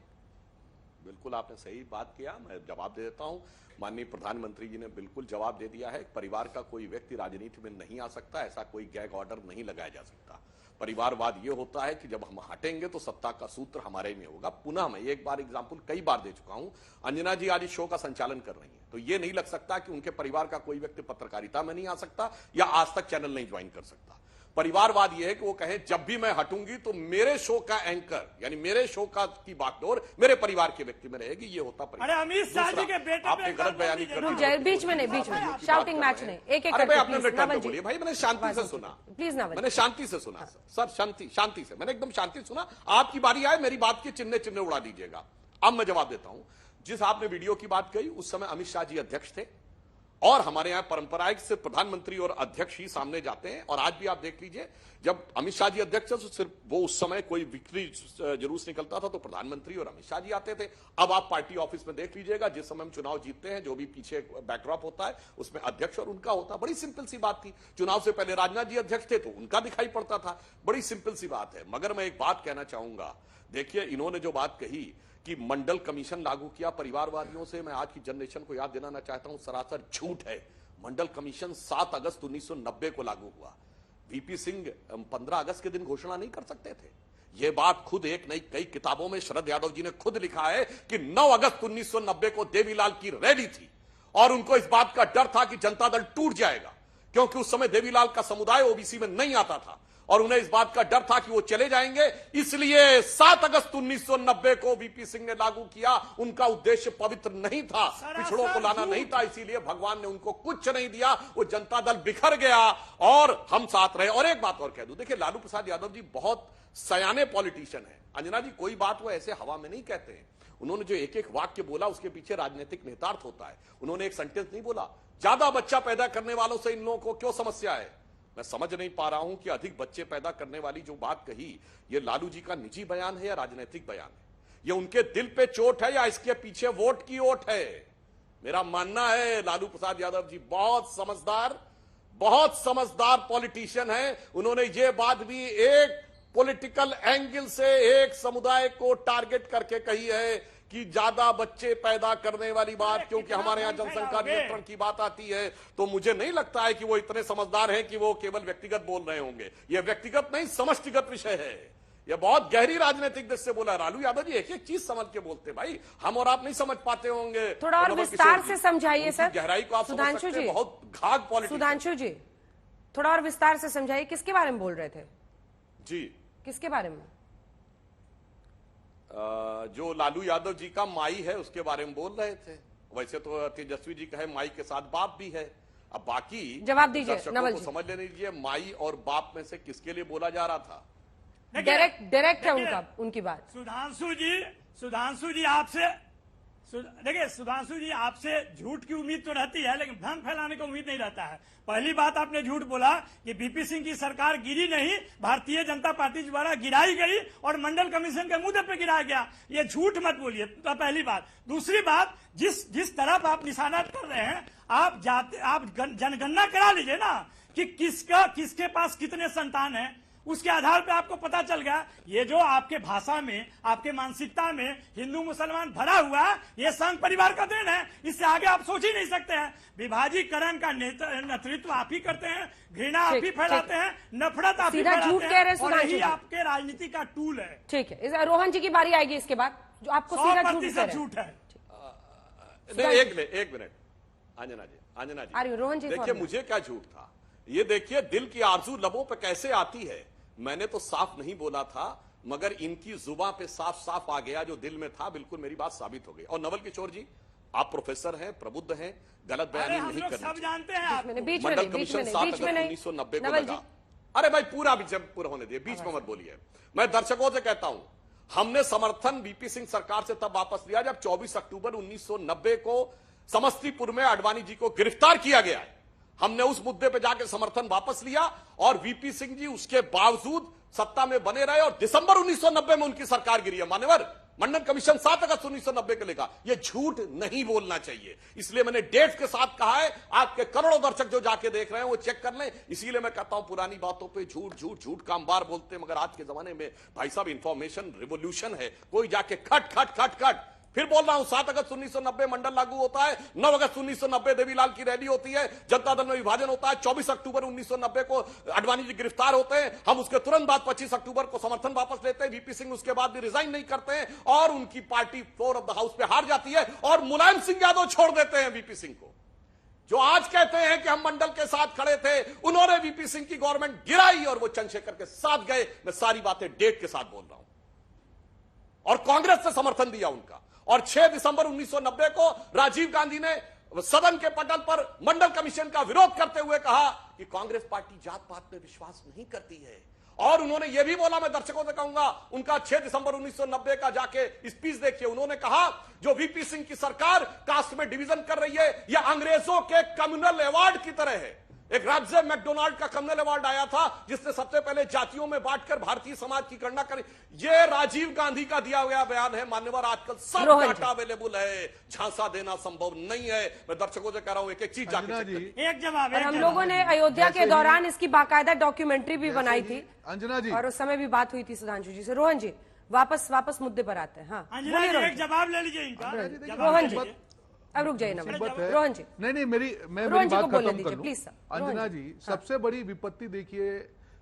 बिल्कुल आपने सही बात किया, मैं जवाब दे देता हूं। माननीय प्रधानमंत्री जी ने बिल्कुल जवाब दे दिया है। परिवार का कोई व्यक्ति राजनीति में नहीं आ सकता, ऐसा कोई गैग ऑर्डर नहीं लगाया जा सकता। परिवारवाद ये होता है कि जब हम हटेंगे तो सत्ता का सूत्र हमारे में होगा। पुनः मैं एक बार एग्जाम्पल कई बार दे चुका हूं, अंजना जी आज इस शो का संचालन कर रही हैं, तो ये नहीं लग सकता कि उनके परिवार का कोई व्यक्ति पत्रकारिता में नहीं आ सकता या आज तक चैनल नहीं ज्वाइन कर सकता। परिवारवाद यह है कि वो कहें जब भी मैं हटूंगी तो मेरे शो का एंकर यानी मेरे शो का की बागडोर मेरे परिवार के व्यक्ति में रहेगी। ये होता परिवार। अरे अमित शाह जी के बेटे आपने गलत बयानी कर दी। बीच में शाउटिंग मैच नहीं, एक अरे आपने रिटर्न में बोलिए भाई, मैंने शांति से सुना, प्लीज ना, मैंने शांति से सुना सर, शांति से मैंने एकदम शांति सुना। आपकी बारी आए, मेरी बात के चिन्ह उड़ा दीजिएगा। अब मैं जवाब देता हूं। जिस आपने वीडियो की बात कही उस समय अमित शाह जी अध्यक्ष थे और हमारे यहां परंपरा है सिर्फ प्रधानमंत्री और अध्यक्ष ही सामने जाते हैं। और आज भी आप देख लीजिए, जब अमित शाह जी अध्यक्ष थे तो सिर्फ वो उस समय कोई विक्ट्री जुलूस निकलता था तो प्रधानमंत्री और अमित शाह जी आते थे। अब आप पार्टी ऑफिस में देख लीजिएगा, जिस समय हम चुनाव जीतते हैं जो भी पीछे बैकड्रॉप होता है उसमें अध्यक्ष और उनका होता है। बड़ी सिंपल सी बात थी। चुनाव से पहले राजनाथ जी अध्यक्ष थे तो उनका दिखाई पड़ता था। बड़ी सिंपल सी बात है। मगर मैं एक बात कहना चाहूंगा, देखिए इन्होंने जो बात कही कि मंडल कमीशन लागू किया परिवारवादियों से, मैं आज की जनरेशन को याद दिलाना चाहता हूं सरासर झूठ है। मंडल कमीशन 7 अगस्त 1990 को लागू हुआ। वीपी सिंह 15 अगस्त के दिन घोषणा नहीं कर सकते थे। यह बात खुद कई किताबों में शरद यादव जी ने खुद लिखा है कि 9 अगस्त 1990 को देवीलाल की रैली थी और उनको इस बात का डर था कि जनता दल टूट जाएगा, क्योंकि उस समय देवीलाल का समुदाय ओबीसी में नहीं आता था और उन्हें इस बात का डर था कि वो चले जाएंगे। इसलिए 7 अगस्त 1990 को वीपी सिंह ने लागू किया। उनका उद्देश्य पवित्र नहीं था, पिछड़ों को लाना नहीं था, इसीलिए भगवान ने उनको कुछ नहीं दिया। वो जनता दल बिखर गया और हम साथ रहे। और एक बात और कह दूं, देखिए लालू प्रसाद यादव जी बहुत सयाने पॉलिटिशियन है। अंजना जी कोई बात वो ऐसे हवा में नहीं कहते हैं। उन्होंने जो एक एक वाक्य बोला उसके पीछे राजनीतिक निहितार्थ होता है। उन्होंने एक सेंटेंस नहीं बोला ज्यादा बच्चा पैदा करने वालों से इन लोगों को क्यों समस्या है। मैं समझ नहीं पा रहा हूं कि अधिक बच्चे पैदा करने वाली जो बात कही ये लालू जी का निजी बयान है या राजनीतिक बयान है। ये उनके दिल पे चोट है या इसके पीछे वोट की ओट है। मेरा मानना है लालू प्रसाद यादव जी बहुत समझदार पॉलिटिशियन है। उन्होंने ये बात भी एक पॉलिटिकल एंगल से एक समुदाय को टारगेट करके कही है कि ज्यादा बच्चे पैदा करने वाली बात, क्योंकि हमारे यहाँ जनसंख्या नियंत्रण की बात आती है, तो मुझे नहीं लगता है कि वो इतने समझदार हैं कि वो केवल व्यक्तिगत बोल रहे होंगे। ये व्यक्तिगत नहीं, समष्टिगत विषय है। ये बहुत गहरी राजनीतिक दृष्टि से बोला। लालू यादव जी एक एक चीज समझ के बोलते भाई, हम और आप नहीं समझ पाते होंगे। थोड़ा और विस्तार से समझाइए सर। गहराई को आप समझ सकते हैं, बहुत घाघ पॉलिटिक्स। सुधांशु जी थोड़ा और विस्तार से समझाइए, किसके बारे में बोल रहे थे जी? किसके बारे में? जो लालू यादव जी का माई है उसके बारे में बोल रहे थे। वैसे तो तेजस्वी जी का है, माई के साथ बाप भी है। अब बाकी जवाब दीजिए नवल जी, समझ लेने दीजिए माई और बाप में से किसके लिए बोला जा रहा था। डायरेक्ट है उनकी बात। सुधांशु जी आपसे देखिए, सुधांशु जी आपसे झूठ की उम्मीद तो रहती है, लेकिन भ्रम फैलाने की उम्मीद नहीं रहता है। पहली बात आपने झूठ बोला कि बीपी सिंह की सरकार गिरी नहीं, भारतीय जनता पार्टी द्वारा गिराई गई और मंडल कमीशन के मुद्दे पे गिराया गया। ये झूठ मत बोलिए, तो पहली बात। दूसरी बात, जिस तरफ आप निशाना कर रहे हैं, आप जनगणना करा लीजिए ना कि किसके पास कितने संतान हैं। उसके आधार पे आपको पता चल गया। ये जो आपके भाषा में, आपके मानसिकता में हिंदू मुसलमान भरा हुआ है, ये संघ परिवार का देन है। इससे आगे आप सोच ही नहीं सकते हैं। विभाजीकरण का नेतृत्व आप ही करते हैं, घृणा आप ही फैलाते हैं, नफरत आप ही फैलाते हैं, और यही आपके राजनीति का टूल है। ठीक है, रोहन जी की बारी आएगी इसके बाद, जो आपको सीधा झूठ है। एक मिनट अंजना जी, रोहन जी देखिए मुझे क्या झूठ था, ये देखिए दिल की आरजू लबों पे कैसे आती है। मैंने तो साफ नहीं बोला था, मगर इनकी जुबान पे साफ साफ आ गया जो दिल में था। बिल्कुल मेरी बात साबित हो गई। और नवल किशोर जी, आप प्रोफेसर हैं, प्रबुद्ध हैं, गलत बयानी नहीं करनी। सब जानते हैं। मंडल कमीशन 7 अगस्त 1990 को लगा। अरे भाई पूरा होने दिए, बीच में मत बोलिए। मैं दर्शकों से कहता हूं, हमने समर्थन बीपी सिंह सरकार से तब वापस लिया जब 24 अक्टूबर 1990 को समस्तीपुर में आडवाणी जी को गिरफ्तार किया गया है। हमने उस मुद्दे पे जाके समर्थन वापस लिया और वीपी सिंह जी उसके बावजूद सत्ता में बने रहे और दिसंबर 1990 में उनकी सरकार गिरी है। मान्यवर, मंडल कमीशन 7 अगस्त 1990 के लेगा। ये झूठ नहीं बोलना चाहिए, इसलिए मैंने डेट के साथ कहा है। आपके करोड़ों दर्शक जो जाके देख रहे हैं वो चेक कर लें। इसीलिए मैं कहता हूं पुरानी बातों पे झूठ का अंबार बोलते हैं, मगर आज के जमाने में भाई साहब इंफॉर्मेशन रिवोल्यूशन है। कोई जाके खट फिर बोल रहा हूं 7 अगस्त 1990 मंडल लागू होता है, 9 अगस्त 1990 देवीलाल की रैली होती है, जनता दल में विभाजन होता है, 24 अक्टूबर 1990 को आडवाणी जी गिरफ्तार होते हैं। हम उसके तुरंत बाद 25 अक्टूबर को समर्थन वापस लेते हैं। वीपी सिंह उसके बाद भी रिजाइन नहीं करते हैं और उनकी party floor of the house पे हार जाती है और मुलायम सिंह यादव छोड़ देते हैं वीपी सिंह को। जो आज कहते हैं कि हम मंडल के साथ खड़े थे, उन्होंने वीपी सिंह की गवर्नमेंट गिराई और वो चंद्रशेखर के साथ गए। मैं सारी बातें डेट के साथ बोल रहा हूं। और कांग्रेस से समर्थन दिया उनका। और 6 दिसंबर 1990 को राजीव गांधी ने सदन के पटल पर मंडल कमीशन का विरोध करते हुए कहा कि कांग्रेस पार्टी जात पात में विश्वास नहीं करती है। और उन्होंने यह भी बोला, मैं दर्शकों से कहूंगा, उनका 6 दिसंबर 1990 का जाके स्पीच देखिए। उन्होंने कहा जो वीपी सिंह की सरकार कास्ट में डिवीजन कर रही है, यह अंग्रेजों के कम्युनल अवार्ड की तरह है। एक राज्य मैकडोनाल्ड का कम्युनल अवार्ड आया था जिसने सबसे पहले जातियों में बांटकर भारतीय समाज की गणना करी। ये राजीव गांधी का दिया गया बयान है। मान्यवर, आजकल सब डाटा अवेलेबल है, झांसा देना संभव नहीं है। मैं दर्शकों से कह रहा हूं एक चीज जाके एक जवाब। हम लोगों ने अयोध्या के दौरान इसकी बाकायदा डॉक्यूमेंट्री भी बनाई थी अंजना जी, और उस समय भी बात हुई थी सुधांशु जी से। रोहन जी वापस मुद्दे पर आते हैं। हाँ, एक जवाब ले लीजिए इनका। रोहन जी अब रुक जाइए ना रोहन जी। नहीं मैं मेरी बात खत्म कर लूं। अंजना जी, सबसे बड़ी विपत्ति देखिए,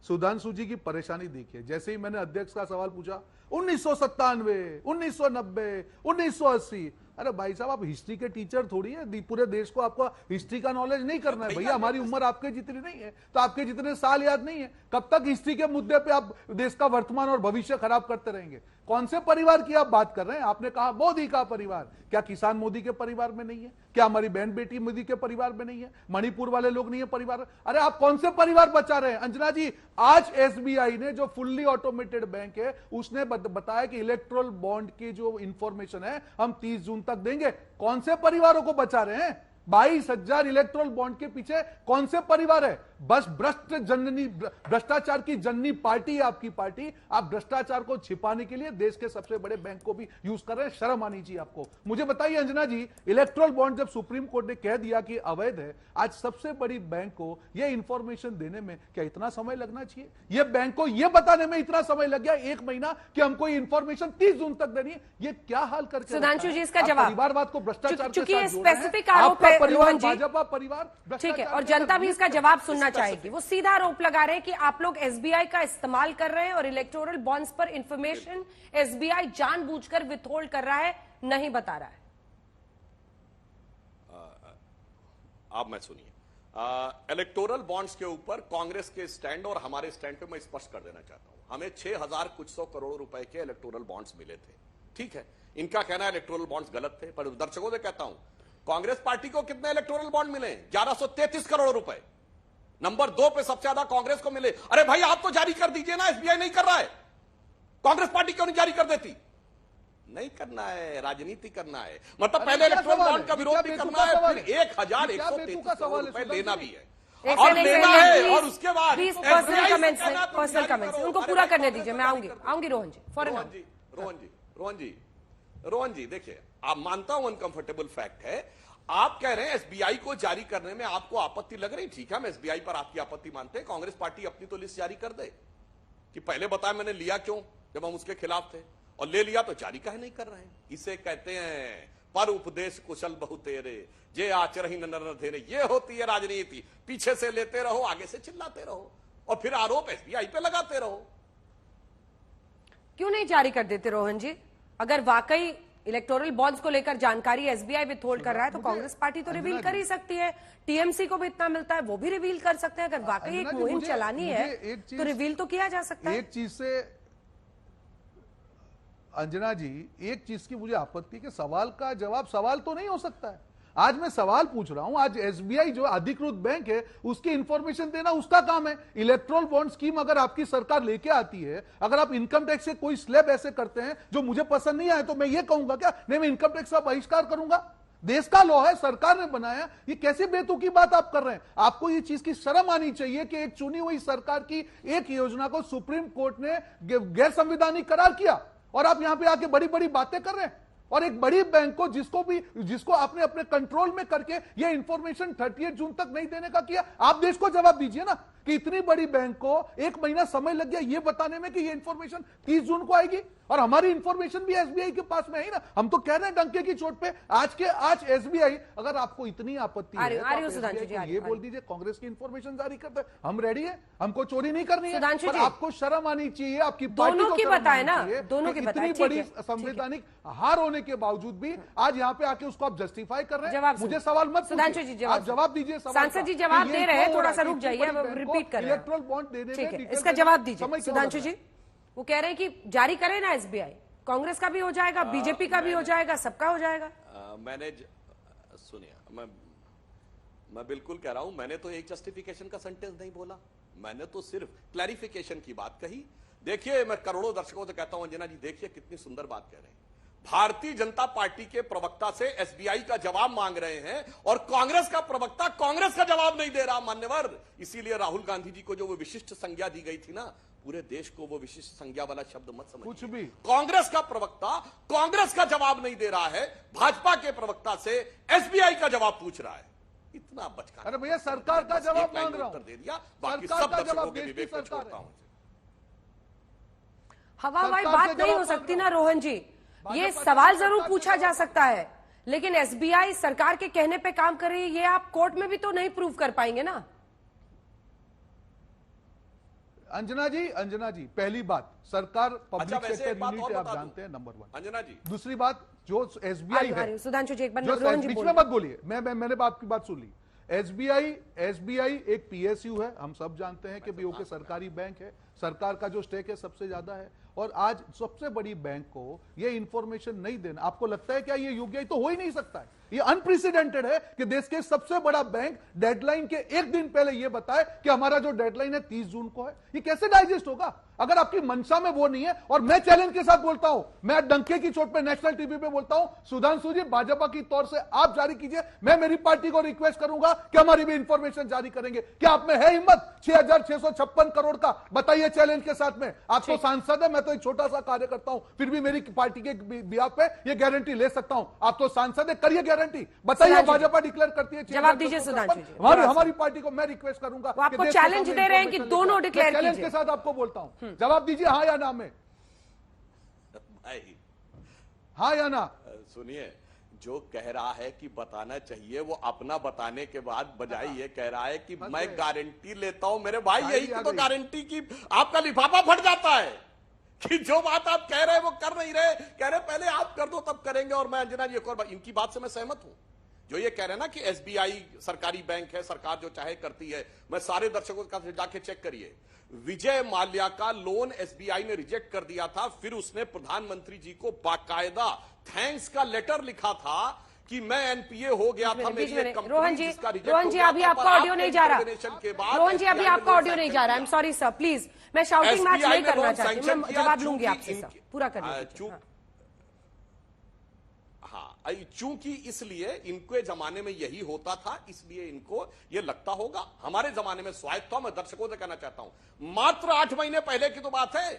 सुधांशु जी की परेशानी देखिए। जैसे ही मैंने अध्यक्ष का सवाल पूछा 1997, 1990, 1980, अरे भाई साहब आप हिस्ट्री के टीचर थोड़ी है। पूरे देश को आपको हिस्ट्री का नॉलेज नहीं करना है भैया। हमारी उम्र आपके जितनी नहीं है, तो आपके जितने साल याद नहीं है। कब तक हिस्ट्री के मुद्दे पे आप देश का वर्तमान और भविष्य खराब करते रहेंगे? कौन से परिवार की आप बात कर रहे हैं? आपने कहा मोदी का परिवार। क्या किसान मोदी के परिवार में नहीं है? क्या हमारी बहन बेटी मोदी के परिवार में नहीं है? मणिपुर वाले लोग नहीं है परिवार? अरे आप कौन से परिवार बचा रहे हैं? अंजना जी, आज एसबीआई ने, जो फुल्ली ऑटोमेटेड बैंक है, उसने बताया कि इलेक्ट्रोल बॉन्ड की जो इंफॉर्मेशन है हम 30 जून तक देंगे। कौन से परिवारों को बचा रहे हैं? 22,000 इलेक्ट्रोल बॉन्ड के पीछे कौन से परिवार है? बस भ्रष्टाचार की जननी पार्टी है आपकी पार्टी। आप भ्रष्टाचार को छिपाने के लिए देश के सबसे बड़े बैंक को भी यूज कर रहे हैं। शर्म आनी चाहिए आपको। मुझे बताइए अंजना जी, इलेक्ट्रोल बॉन्ड जब सुप्रीम कोर्ट ने कह दिया कि अवैध है, आज सबसे बड़ी बैंक को यह इंफॉर्मेशन देने में क्या इतना समय लगना चाहिए? यह बैंक को यह बताने में इतना समय लग गया 1 महीना कि हमको इंफॉर्मेशन 30 जून तक देनी है। ये क्या हाल करके सुधांशु जी इसका जवाब, परिवारवाद को भ्रष्टाचार के चूंकि साथ ये जोड़ रहे हैं। स्पेसिफिक आरोप है रोहन जी, भाजपा परिवार, ठीक है, और जनता भी इसका जवाब सुनना चाहेगी। वो सीधा आरोप लगा रहे हैं कि आप लोग एसबीआई का इस्तेमाल कर रहे हैं और इलेक्टोरल बॉन्ड्स पर इंफॉर्मेशन एसबीआई जानबूझकर विथहोल्ड कर रहा है, नहीं बता रहा है। आप मैं सुनिए, इलेक्टोरल बॉन्ड्स के ऊपर कांग्रेस के स्टैंड और हमारे स्टैंड पे मैं स्पष्ट कर देना चाहता हूं। हमें 6,000 कुछ सौ करोड़ रुपए के इलेक्टोरल बॉन्ड्स मिले थे, ठीक है। इनका कहना है इलेक्टोरल बॉन्ड्स गलत थे, पर दर्शकों से कहता हूं, कांग्रेस पार्टी को कितने इलेक्टोरल बॉन्ड मिले? 1133 करोड़ रुपए। नंबर 2 पे सबसे ज्यादा कांग्रेस को मिले। अरे भाई आप तो जारी कर दीजिए ना, एसबीआई नहीं कर रहा है, कांग्रेस पार्टी क्यों नहीं जारी कर देती? नहीं करना है, राजनीति करना है, मतलब पहले इलेक्टोरल बॉन्ड का विरोध भी करना है, फिर 1,133 करोड़ रुपए लेना भी है और लेना है, और उसके बाद पर्सनल कमेंट्स उनको पूरा करने दीजिए। मैं आऊंगी रोहन जी। रोहन जी देखिए, आप मानता हूं अनकंफर्टेबल फैक्ट है, आप कह रहे हैं एसबीआई को जारी करने में आपको आपत्ति लग रही, ठीक है, हम एसबीआई पर आपकी आपत्ति मानते हैं। कांग्रेस पार्टी अपनी तो लिस्ट जारी कर दे कि पहले बताया मैंने लिया क्यों जब हम उसके खिलाफ थे, और ले लिया तो जारी काहे नहीं कर रहे हैं। इसे कहते हैं पर उपदेश कुशल बहु तेरे, जे आचरही नर धेरे। ये होती है राजनीति, पीछे से लेते रहो, आगे से चिल्लाते रहो, और फिर आरोप एसबीआई पे लगाते रहो। क्यों नहीं जारी कर देते रोहन जी? अगर वाकई इलेक्टोरल बॉन्ड्स को लेकर जानकारी एसबीआई विथहोल्ड कर रहा है तो कांग्रेस पार्टी तो रिवील कर ही सकती है। टीएमसी को भी इतना मिलता है, वो भी रिवील कर सकते हैं। अगर वाकई एक मुहिम चलानी है तो रिवील तो किया जा सकता है। एक चीज से अंजना जी, एक चीज की मुझे आपत्ति कि सवाल का जवाब सवाल तो नहीं हो सकता है। आज मैं सवाल पूछ रहा हूं, आज एसबीआई जो अधिकृत बैंक है उसकी इंफॉर्मेशन देना उसका काम है। इलेक्ट्रोल बॉन्ड स्कीम अगर आपकी सरकार लेके आती है, अगर आप इनकम टैक्स से कोई स्लैब ऐसे करते हैं जो मुझे पसंद नहीं आए, तो मैं ये कहूंगा क्या नहीं, मैं इनकम टैक्स का बहिष्कार करूंगा? देश का लॉ है, सरकार ने बनाया। ये कैसी बेतुकी बात आप कर रहे हैं? आपको ये चीज की शर्म आनी चाहिए कि एक चुनी हुई सरकार की एक योजना को सुप्रीम कोर्ट ने गैर संवैधानिक करार किया और आप यहां पे आके बड़ी बड़ी बातें कर रहे हैं। और एक बड़ी बैंक को जिसको आपने अपने कंट्रोल में करके ये इंफॉर्मेशन 38 जून तक नहीं देने का किया, आप देश को जवाब दीजिए ना कि इतनी बड़ी बैंक को 1 महीना समय लग गया ये बताने में कि ये इंफॉर्मेशन 30 जून को आएगी, और हमारी इंफॉर्मेशन भी एसबीआई के पास में है ना। हम तो कह रहे हैं डंके की चोट पे, आज एसबीआई, अगर आपको इतनी आपत्ति है तो ये बोल दीजिए कांग्रेस की इंफॉर्मेशन जारी करते हैं, हम रेडी है, हमको चोरी नहीं करनी है। पर आपको शर्म आनी चाहिए, आपकी पार्टी को बताए ना, दोनों की इतनी बड़ी संवैधानिक हार होने के बावजूद भी आज यहाँ पे आके उसको आप जस्टिफाई कर रहे हैं। मुझे सवाल मत पूछिए, आप जवाब दीजिए। सांसद जी जवाब दे रहे हैं, थोड़ा सा रुक जाइए, रिपीट कर रहे हैं। इलेक्ट्रोल बॉन्ड देने में इसका जवाब दीजिए सुधांशु जी। वो कह रहे हैं कि जारी करें ना एसबीआई, कांग्रेस का भी हो जाएगा, बीजेपी का भी हो जाएगा, सबका हो जाएगा। मैंने सुनिए, मैं बिल्कुल कह रहा हूं, मैंने तो एक जस्टिफिकेशन का सेंटेंस नहीं बोला, मैंने तो सिर्फ क्लैरिफिकेशन की बात कही। देखिए, मैं करोड़ों दर्शकों से कहता हूं अंजना जी, देखिए कितनी सुंदर बात कह रहे हैं। भारतीय जनता पार्टी के प्रवक्ता से एसबीआई का जवाब मांग रहे हैं और कांग्रेस का प्रवक्ता कांग्रेस का जवाब नहीं दे रहा, मान्यवर। इसीलिए राहुल गांधी जी को जो वो विशिष्ट संज्ञा दी गई थी ना, पूरे देश को वो विशिष्ट संज्ञा वाला शब्द मत समझिए। कुछ भी कांग्रेस का प्रवक्ता कांग्रेस का जवाब नहीं दे रहा है, भाजपा के प्रवक्ता से एसबीआई का जवाब पूछ रहा है। इतना बचका। अरे भैया, सरकार का जवाब मांग रहा हूं, दे दिया, बाकी सब दर्शकों के विवेक को छोड़ता हूं। हवाई बात नहीं हो सकती ना रोहन जी, ये सवाल जरूर पूछा जा सकता है, लेकिन एसबीआई सरकार के कहने पे काम कर रही है, ये आप कोर्ट में भी तो नहीं प्रूव कर पाएंगे ना। अंजना जी, पहली बात, सरकार पब्लिक सेक्टर यूनिट है, आप जानते हैं, नंबर 1। अंजना जी, दूसरी बात, जो एसबीआई है, सुधांशु जी एक बार बीच में मत बोलिए, मैंने आपकी बात सुन ली। एसबीआई एक पीएसयू है, हम सब जानते हैं कि बीओ के सरकारी बैंक है, सरकार का जो स्टेक है सबसे ज्यादा है, और आज सबसे बड़ी बैंक को ये इंफॉर्मेशन नहीं देना, आपको लगता है क्या ये यूपीआई तो हो ही नहीं सकता है? ये अनप्रेसिडेंटेड है कि देश के सबसे बड़ा बैंक डेडलाइन के एक दिन पहले ये बताए कि हमारा जो डेडलाइन है 30 जून को है। ये कैसे डाइजेस्ट होगा अगर आपकी मंशा में वो नहीं है? और मैं चैलेंज के साथ बोलता हूं, मैं डंके की चोट पे नेशनल टीवी पे बोलता हूं, सुधांशु जी भाजपा की तौर से आप जारी कीजिए, मैं मेरी पार्टी को रिक्वेस्ट करूंगा कि हमारी भी इंफॉर्मेशन जारी करेंगे। क्या आप में है हिम्मत 6,656 करोड़ का? बताइए चैलेंज के साथ में। आप तो सांसद है, मैं तो एक छोटा सा कार्य करता हूं, फिर भी मेरी पार्टी के बिहाफ पे ये गारंटी ले सकता हूं। आप तो सांसद है, करिए गारंटी, बताइए भाजपा डिक्लेयर करती है। जवाब दीजिए सुधांशु जी। हमारी पार्टी को मैं रिक्वेस्ट करूंगा, आपको चैलेंज दे रहे हैं कि दोनों डिक्लेयर कीजिए। चैलेंज के साथ आपको बोलता हूं, जवाब दीजिए हाँ या ना में। हाँ या ना? सुनिए, जो कह रहा है कि बताना चाहिए वो अपना बताने के बाद बजाय ये कह रहा है कि मैं गारंटी लेता हूं। मेरे भाई यही तो गारंटी की आपका लिफाफा फट जाता है कि जो बात आप कह रहे हैं वो कर नहीं रहे, कह रहे पहले आप कर दो तब करेंगे। और मैं अंजना जी एक और इनकी बात से मैं सहमत हूं, जो ये कह रहे हैं ना कि एसबीआई सरकारी बैंक है, सरकार जो चाहे करती है। मैं सारे दर्शकों का जाके चेक करिए, विजय माल्या का लोन एसबीआई ने रिजेक्ट कर दिया था, फिर उसने प्रधानमंत्री जी को बाकायदा थैंक्स का लेटर लिखा था कि मैं एनपीए हो गया था मेरी एक कंपनी। रोहन जी अभी आपका ऑडियो नहीं जा रहा। रोहन जी अभी आपका ऑडियो नहीं जा रहा। I am sorry sir, please, मैं शाउटिंग मैच नहीं करना चाहती, मैं जवाब लूंगी आपसे सर, पूरा करिए। हाँ, चूंकि इसलिए इनके जमाने में यही होता था, इसलिए इनको ये लगता होगा। हमारे जमाने में स्वायत्त था। मैं दर्शकों से कहना चाहता हूं, मात्र 8 महीने पहले की तो बात है,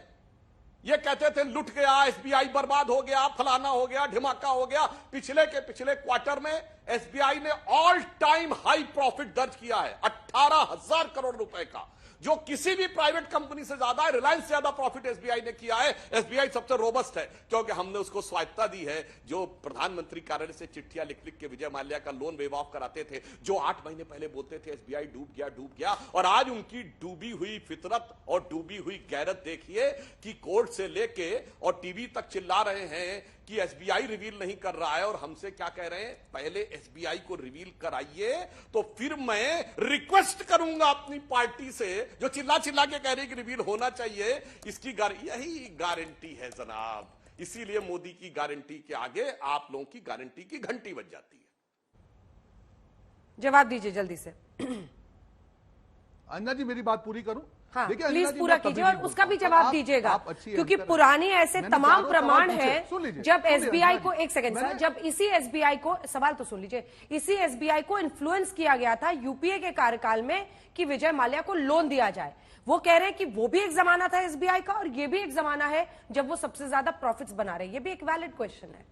ये कहते थे लुट गया, एसबीआई बर्बाद हो गया, फलाना हो गया, ढिमाका हो गया। पिछले के पिछले क्वार्टर में एसबीआई ने ऑल टाइम हाई प्रॉफिट दर्ज किया है, 18,000 करोड़ रुपए का, जो किसी भी प्राइवेट कंपनी से ज्यादा है। रिलायंस से ज्यादा प्रॉफिट एसबीआई ने किया है। एसबीआई सबसे रोबस्ट है क्योंकि हमने उसको स्वायत्तता दी है। जो प्रधानमंत्री कार्यालय से चिट्ठियां लिख लिख के विजय माल्या का लोन वेव ऑफ कराते थे, जो 8 महीने पहले बोलते थे एसबीआई डूब गया, और आज उनकी डूबी हुई फितरत और डूबी हुई गैरत देखिए कि कोर्ट से लेके और टीवी तक चिल्ला रहे हैं कि एसबीआई रिवील नहीं कर रहा है। और हमसे क्या कह रहे हैं, पहले एसबीआई को रिवील कराइए तो फिर मैं रिक्वेस्ट करूंगा अपनी पार्टी से, जो चिल्ला चिल्ला के कह रही कि रिवील होना चाहिए। इसकी यही गारंटी है जनाब। इसीलिए मोदी की गारंटी के आगे आप लोगों की गारंटी की घंटी बज जाती है। जवाब दीजिए जल्दी से। अन्ना जी मेरी बात पूरी करूं? हाँ, प्लीज पूरा कीजिए और उसका भी जवाब दीजिएगा, क्योंकि पुराने ऐसे तमाम प्रमाण हैं जब एसबीआई को, एक सेकंड सर, जब इसी एसबीआई को, सवाल तो सुन लीजिए, इसी एसबीआई को इन्फ्लुएंस किया गया था यूपीए के कार्यकाल में कि विजय माल्या को लोन दिया जाए। वो कह रहे हैं कि वो भी एक जमाना था एसबीआई का और ये भी एक जमाना है जब वो सबसे ज्यादा प्रॉफिट्स बना रहे हैं। ये भी एक वैलिड क्वेश्चन है।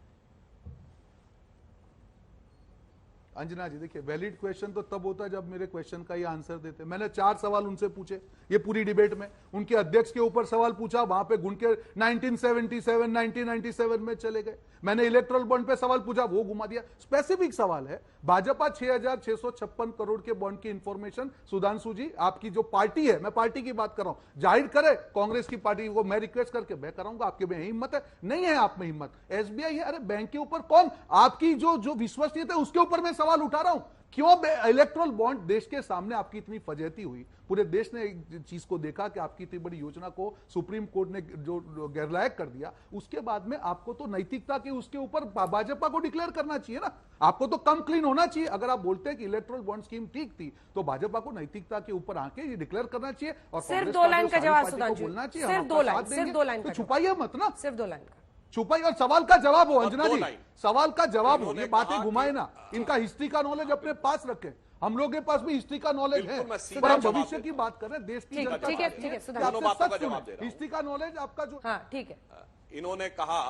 अंजना जी देखिए, वैलिड क्वेश्चन तो तब होता है जब मेरे क्वेश्चन का ये आंसर देते। मैंने 4 सवाल उनसे पूछे ये पूरी डिबेट में, उनके अध्यक्ष के ऊपर सवाल पूछा, वहां पे गुण के 1977 1997 में चले गए। मैंने इलेक्ट्रल बॉन्ड पे सवाल पूछा, वो घुमा दिया। स्पेसिफिक सवाल है, भाजपा 6,656 करोड़ के बॉन्ड की इंफॉर्मेशन सुधांशु जी, आपकी जो पार्टी है, मैं पार्टी की बात कर रहा हूं, जाहिर करे कांग्रेस की पार्टी को। मैं रिक्वेस्ट करके मैं कराऊंगा, आपके में हिम्मत है? नहीं है आप में हिम्मत। एसबीआई है, अरे बैंक के ऊपर कौन, आपकी जो विश्वसनीयता है उसके ऊपर मैं सवाल उठा रहा हूं। क्यों इलेक्ट्रल बॉन्ड देश के सामने आपकी इतनी फजेती हुई? पूरे देश ने एक चीज को देखा कि आपकी इतनी बड़ी योजना को सुप्रीम कोर्ट ने जो गैरलायक कर दिया, उसके बाद में आपको तो नैतिकता की उसके ऊपर भाजपा को डिक्लेयर करना चाहिए ना। आपको तो कम क्लीन होना चाहिए। अगर आप बोलते हैं कि इलेक्ट्रल बॉन्ड स्कीम ठीक थी, तो भाजपा को नैतिकता के ऊपर आके ये डिक्लेयर करना चाहिए और सिर्फ 2 लाइन का जवाब सुधांशु, बोलना चाहिए, सिर्फ 2 लाइन, तो छुपाइए मत ना, सिर्फ 2 लाइन का छुपाई और सवाल का जवाब हो। अंजना जी सवाल का जवाब हो, ये बातें घुमाए ना। इनका हिस्ट्री का नॉलेज अपने पास रखें, हम लोग के पास भी हिस्ट्री का नॉलेज है, पर हम भविष्य की बात कर रहे हैं, देश की जनता। ठीक है हिस्ट्री का नॉलेज आपका जो, हाँ ठीक है। इन्होंने कहा,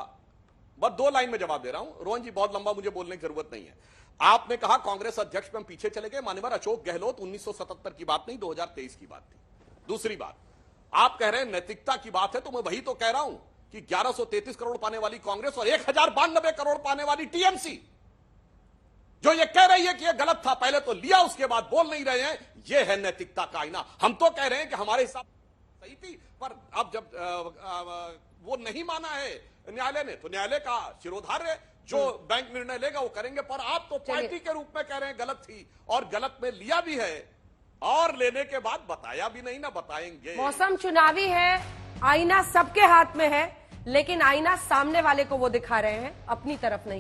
बस 2 लाइन में जवाब दे रहा हूं। रोहन जी बहुत लंबा मुझे बोलने की जरूरत नहीं है। आपने कहा कांग्रेस अध्यक्ष पे हम पीछे चले गए। मान्यवर अशोक गहलोत 1977 की बात नहीं, 2023 की बात थी। दूसरी बात, आप कह रहे हैं नैतिकता की बात है, तो मैं वही तो कह रहा हूं कि 1133 करोड़ पाने वाली कांग्रेस और 1092 करोड़ पाने वाली टीएमसी जो ये कह रही है कि ये गलत था, पहले तो लिया उसके बाद बोल नहीं रहे हैं, ये है नैतिकता का आईना। हम तो कह रहे हैं कि हमारे हिसाब सही थी, पर अब जब वो नहीं माना है न्यायालय ने, तो न्यायालय का शिरोधार्य जो बैंक निर्णय लेगा वो करेंगे। पर आप तो पार्टी के रूप में कह रहे हैं गलत थी, और गलत में लिया भी है और लेने के बाद बताया भी नहीं ना बताएंगे। मौसम चुनावी है, आईना सबके हाथ में है, लेकिन आईना सामने वाले को वो दिखा रहे हैं, अपनी तरफ नहीं है।